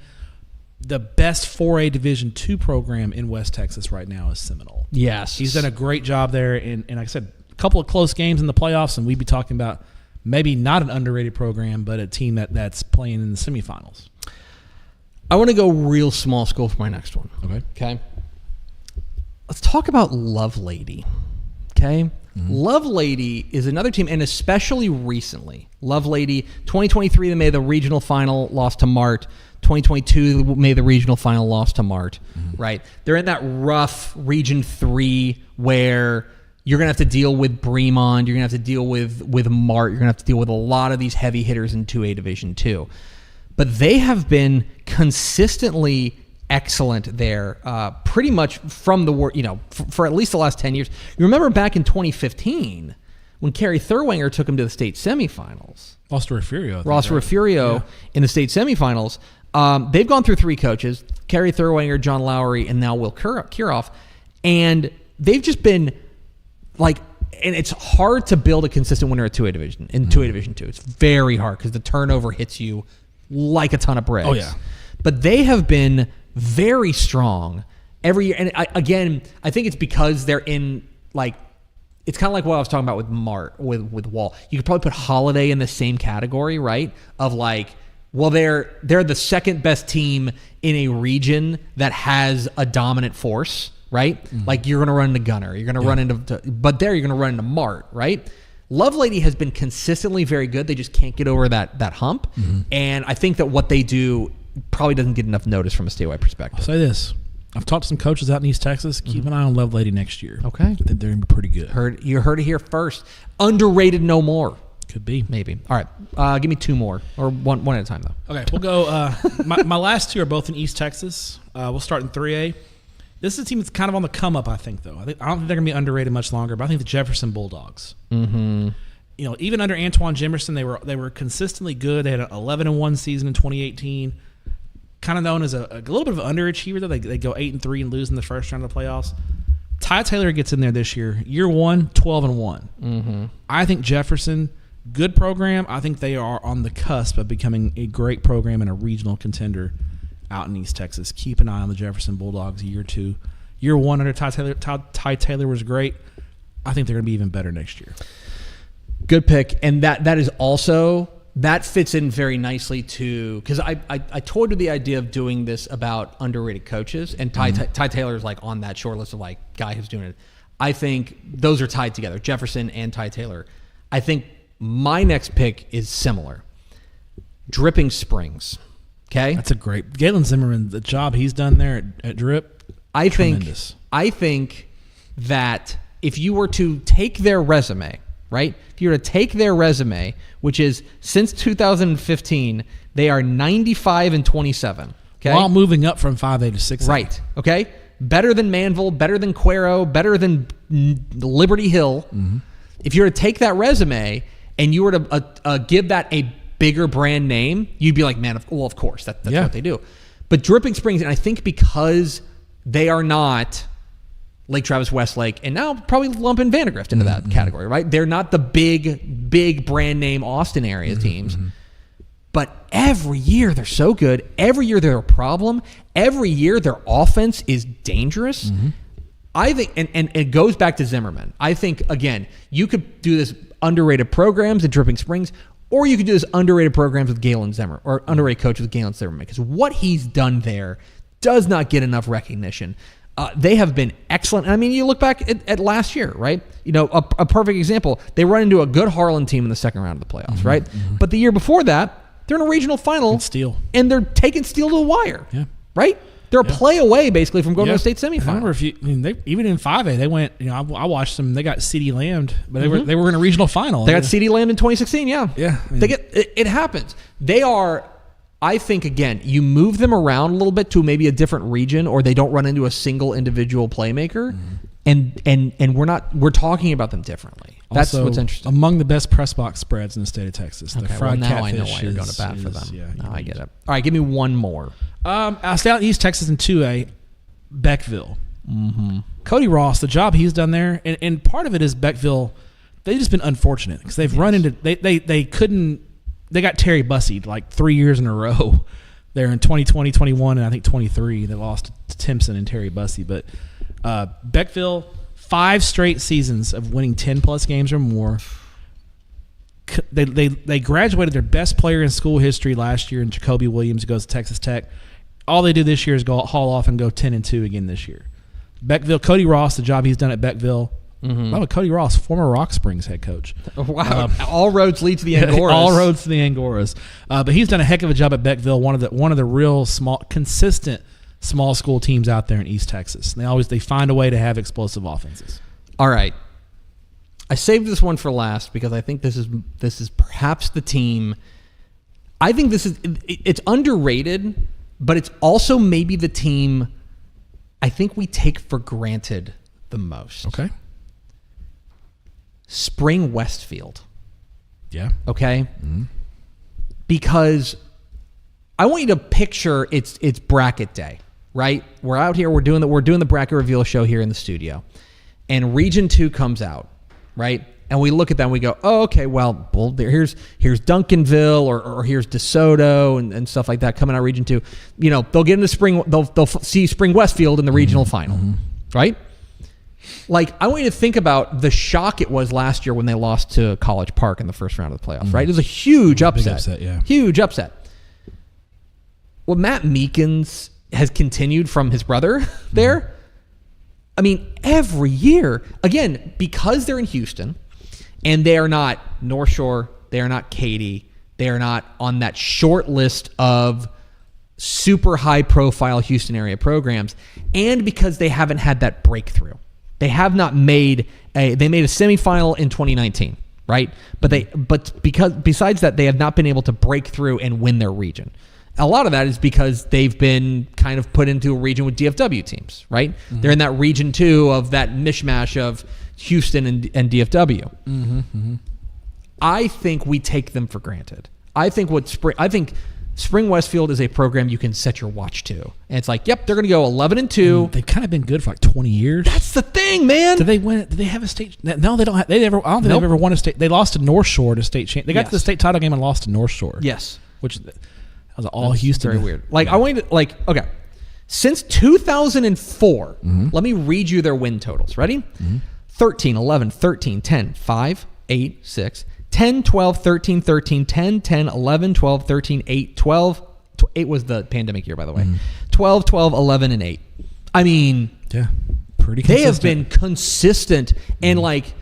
the best 4A Division II program in West Texas right now is Seminole. Yes. He's done a great job there. And like I said, a couple of close games in the playoffs, and we'd be talking about maybe not an underrated program, but a team that's playing in the semifinals. I want to go real small school for my next one. Okay. Let's talk about Love Lady. Okay. Love Lady is another team, and especially recently. Love Lady, 2023, they made the regional final, lost to Mart. 2022, they made the regional final, lost to Mart. Right. They're in that rough Region 3 where you're going to have to deal with Bremond. You're going to have to deal with Mart. You're going to have to deal with a lot of these heavy hitters in 2A Division 2. But they have been consistently excellent there, pretty much from the for at least the last 10 years. You remember back in 2015 when Kerry Thurwanger took them to the state semifinals. Lost to Refugio. In the state semifinals. They've gone through 3 coaches: Kerry Thurwanger, John Lowry, and now Will Kiroff, and they've just been like. And it's hard to build a consistent winner at 2A Division in 2A Division 2. It's very hard because the turnover hits you like a ton of bricks. Oh, yeah. But they have been very strong every year. And I think it's because they're in, like, it's kind of like what I was talking about with Mart, with Wall. You could probably put Holiday in the same category, right? Of like, well, they're the second best team in a region that has a dominant force, right? Like, you're going to run into Gunner. You're going to run into, but there you're going to run into Mart, right? Love Lady has been consistently very good. They just can't get over that hump. And I think that what they do probably doesn't get enough notice from a statewide perspective. I'll say this. I've talked to some coaches out in East Texas. Keep an eye on Love Lady next year. Okay. I think they're going to be pretty good. You heard it here first. Underrated no more. Could be. Maybe. All right. Give me 2 more. Or one at a time, though. Okay. We'll go. My last 2 are both in East Texas. We'll start in 3A. This is a team that's kind of on the come up, I think, though. I don't think they're going to be underrated much longer, but I think the Jefferson Bulldogs. Even under Antoine Jimerson, they were consistently good. They had an 11-1 season in 2018. Kind of known as a little bit of an underachiever, though. They go 8-3 and lose in the first round of the playoffs. Ty Taylor gets in there this year. Year 1, 12-1. I think Jefferson, good program. I think they are on the cusp of becoming a great program and a regional contender out in East Texas. Keep an eye on the Jefferson Bulldogs year 2 Year one under Ty Taylor was great. I think they're going to be even better next year. Good pick, and that is also that fits in very nicely to because I toyed with the idea of doing this about underrated coaches, and Ty Taylor's like on that short list of like guy who's doing it. I think those are tied together, Jefferson and Ty Taylor. I think my next pick is similar. Dripping Springs. Okay, that's a great Galen Zimmerman. The job he's done there at Drip, tremendous. I think that if you were to take their resume, right? If you were to take their resume, which is since 2015, they are 95-27. Okay, while moving up from 5A to 6A. Right. Okay. Better than Manville, better than Cuero, better than Liberty Hill. Mm-hmm. If you were to take that resume and you were to give that a bigger brand name, you'd be like, man, of course, that's what they do. But Dripping Springs, and I think because they are not Lake Travis Westlake, and now probably lumping Vandergrift into that category, right? They're not the big brand name Austin area teams. But every year they're so good. Every year they're a problem. Every year their offense is dangerous. I think, and it goes back to Zimmerman. I think, again, you could do this underrated programs at Dripping Springs, or you could do this underrated programs with Galen Zimmerman, or underrated coach with Galen Zimmerman, because what he's done there does not get enough recognition. They have been excellent. I mean, you look back at last year, right? You know, a perfect example. They run into a good Harlan team in the second round of the playoffs, right? But the year before that, they're in a regional final, and they're taking Steele to the wire, right? They're a play away, basically, from going to a state semifinal. I remember even in 5A, they went. You know, I watched them. They got CD Lambed, but they were in a regional final. They got CD Lambed in 2016. Yeah. I mean, they get it happens. They are. I think, again, you move them around a little bit to maybe a different region, or they don't run into a single individual playmaker, and we're talking about them differently. That's also, what's interesting. Among the best press box spreads in the state of Texas. The fried now catfish I know why you're going to bat for them. Yeah, now I get it. All right, give me one more. I'll stay out in East Texas in 2A, Beckville. Cody Ross, the job he's done there, and part of it is Beckville. They've just been unfortunate because they've run into they couldn't. They got Terry Bussied like 3 years in a row. They're in 2020, 21, and I think 23. They lost to Timpson and Terry Bussey. But Beckville, 5 straight seasons of winning 10-plus games or more. They graduated their best player in school history last year in Jacoby Williams, who goes to Texas Tech. All they do this year is haul off and go 10-2 again this year. Beckville, Cody Ross, the job he's done at Beckville. Cody Ross, former Rock Springs head coach. Wow! All roads lead to the Angoras. All roads to the Angoras. But he's done a heck of a job at Beckville, one of the real consistent small school teams out there in East Texas. They find a way to have explosive offenses. All right, I saved this one for last because I think this is perhaps the team. I think it's underrated, but it's also maybe the team I think we take for granted the most. Okay. Spring Westfield. Yeah. Okay? Because I want you to picture it's bracket day, right? We're out here, we're doing the bracket reveal show here in the studio. And Region 2 comes out, right? And we look at that and we go, oh, okay, well here's Duncanville or here's DeSoto and stuff like that coming out of Region 2. You know, they'll get into spring, they'll see Spring Westfield in the regional final, right? Like, I want you to think about the shock it was last year when they lost to College Park in the first round of the playoffs, right? It was a huge upset. Big upset, yeah. Huge upset. Well, Matt Meekins has continued from his brother there. I mean, every year, again, because they're in Houston and they are not North Shore, they are not Katy, they are not on that short list of super high-profile Houston area programs, and because they haven't had that breakthrough. They have not made they made a semifinal in 2019, right? But besides that, they have not been able to break through and win their region. A lot of that is because they've been kind of put into a region with DFW teams, right? They're in that Region 2 of that mishmash of Houston and DFW. I think we take them for granted. I think Spring Westfield is a program you can set your watch to. And it's like, yep, they're going to go 11-2. They've kind of been good for like 20 years. That's the thing, man. Did they win? Did they have a state? No, they don't have. I don't think they've ever won a state. They lost to North Shore to state champ. They got to the state title game and lost to North Shore. Yes. Which that was all Houston. Very weird. Like, I want you to, like, okay. Since 2004, let me read you their win totals. Ready? 13, 11, 13, 10, 5, 8, 6, 10, 12, 13, 13, 10, 10, 11, 12, 13, 8, 12. 8 was the pandemic year, by the way. 12, 12, 11, and 8. I mean, Yeah. Pretty consistent. they have been consistent. And like,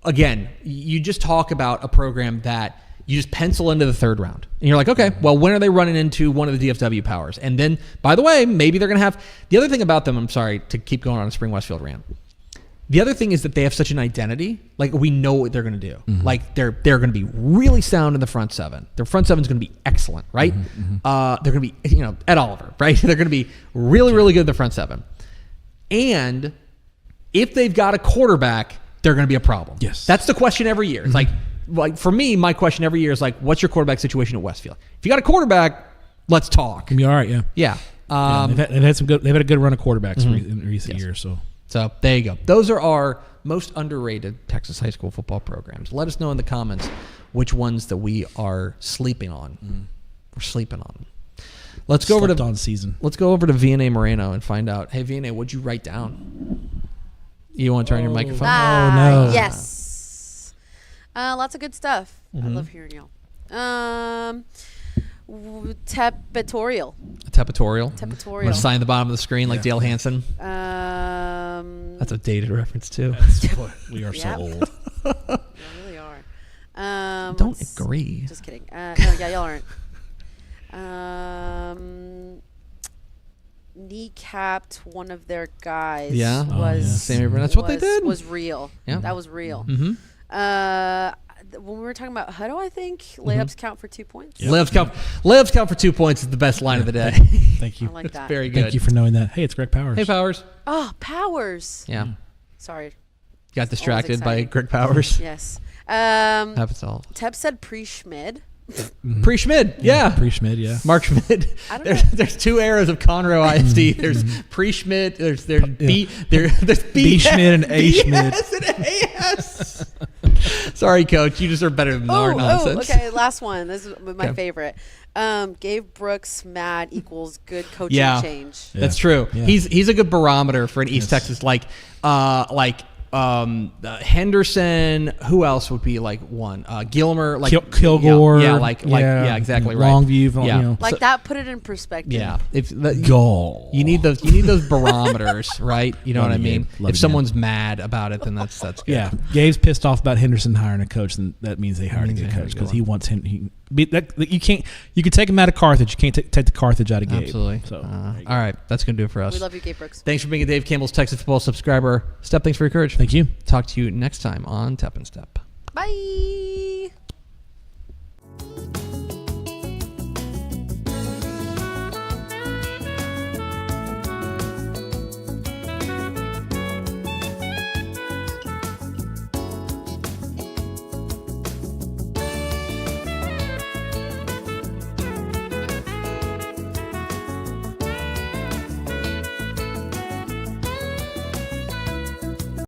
again, you just talk about a program that you just pencil into the third round. And you're like, okay, well, when are they running into one of the DFW powers? And then, by the way, maybe they're going to have... The other thing about them, I'm sorry to keep going on a Spring Westfield rant. The other thing is that they have such an identity. Like, we know what they're going to do. Like, they're going to be really sound in the front seven. Their front seven is going to be excellent, right? They're going to be, Ed Oliver, right? They're going to be really, really good in the front seven. And if they've got a quarterback, they're going to be a problem. Yes. That's the question every year. It's like for me, my question every year is like, what's your quarterback situation at Westfield? If you got a quarterback, let's talk. Can be all right, yeah. Yeah. They've had a good run of quarterbacks in recent years. So there you go. Those are our most underrated Texas high school football programs. Let us know in the comments which ones that we are sleeping on. We're sleeping on them. Let's go over to VNA Moreno and find out. Hey, VNA, what'd you write down? You want to turn your microphone? no. Yes. Lots of good stuff. I love hearing y'all. Tepitorial. Tepitorial. I'm Tepitorial. going to sign the bottom of the screen like Dale Hansen. That's a dated reference, too. We are so Yep. old. You really are. Don't agree. Just kidding. No, yeah, y'all aren't. Kneecapped one of their guys. Yeah? Was Sammy Burnett. That's what they did. Was real. Yeah. That was real. When we were talking about Hutto, I think layups count for 2 points. Yep. Layups count for 2 points is the best line of the day. Thank you. I like that. Very good. Thank you for knowing that. Hey, it's Greg Powers. Hey, Powers. Oh, Powers. Yeah. Sorry. Got distracted by exciting. Greg Powers. Yes. Happens all. Tep said pre-Schmid. Pre-Schmid, yeah. Pre-Schmid, yeah. Mark Schmid. I don't know. There's two eras of Conroe ISD. There's pre-Schmid. There's B. There's B. Schmid and A Schmid. BS and AS. Sorry, Coach. You deserve better than our nonsense. Okay. Last one. This is my Okay. favorite. Gabe Brooks mad equals good coaching change. Yeah. That's true. Yeah. He's a good barometer for an East Texas Henderson. Who else would be like one? Gilmer, like Kilgore. Yeah, exactly right. Longview. Yeah. Like that put it in perspective. Yeah, if the, Goal. you need those barometers, right? You know Love what I you, mean? Gabe. Love If you, someone's mad about it, then that's good. Yeah, Gabe's pissed off about Henderson hiring a coach, then that means they hired a good coach because he wants him. You can take him out of Carthage. You can't take the Carthage out of Gabe. Absolutely. So, all right, that's gonna do it for us. We love you, Gabe Brooks. Thanks for being a Dave Campbell's Texas Football subscriber. Step, thanks for your courage. thank you. Talk to you next time on Tep and Step. Bye.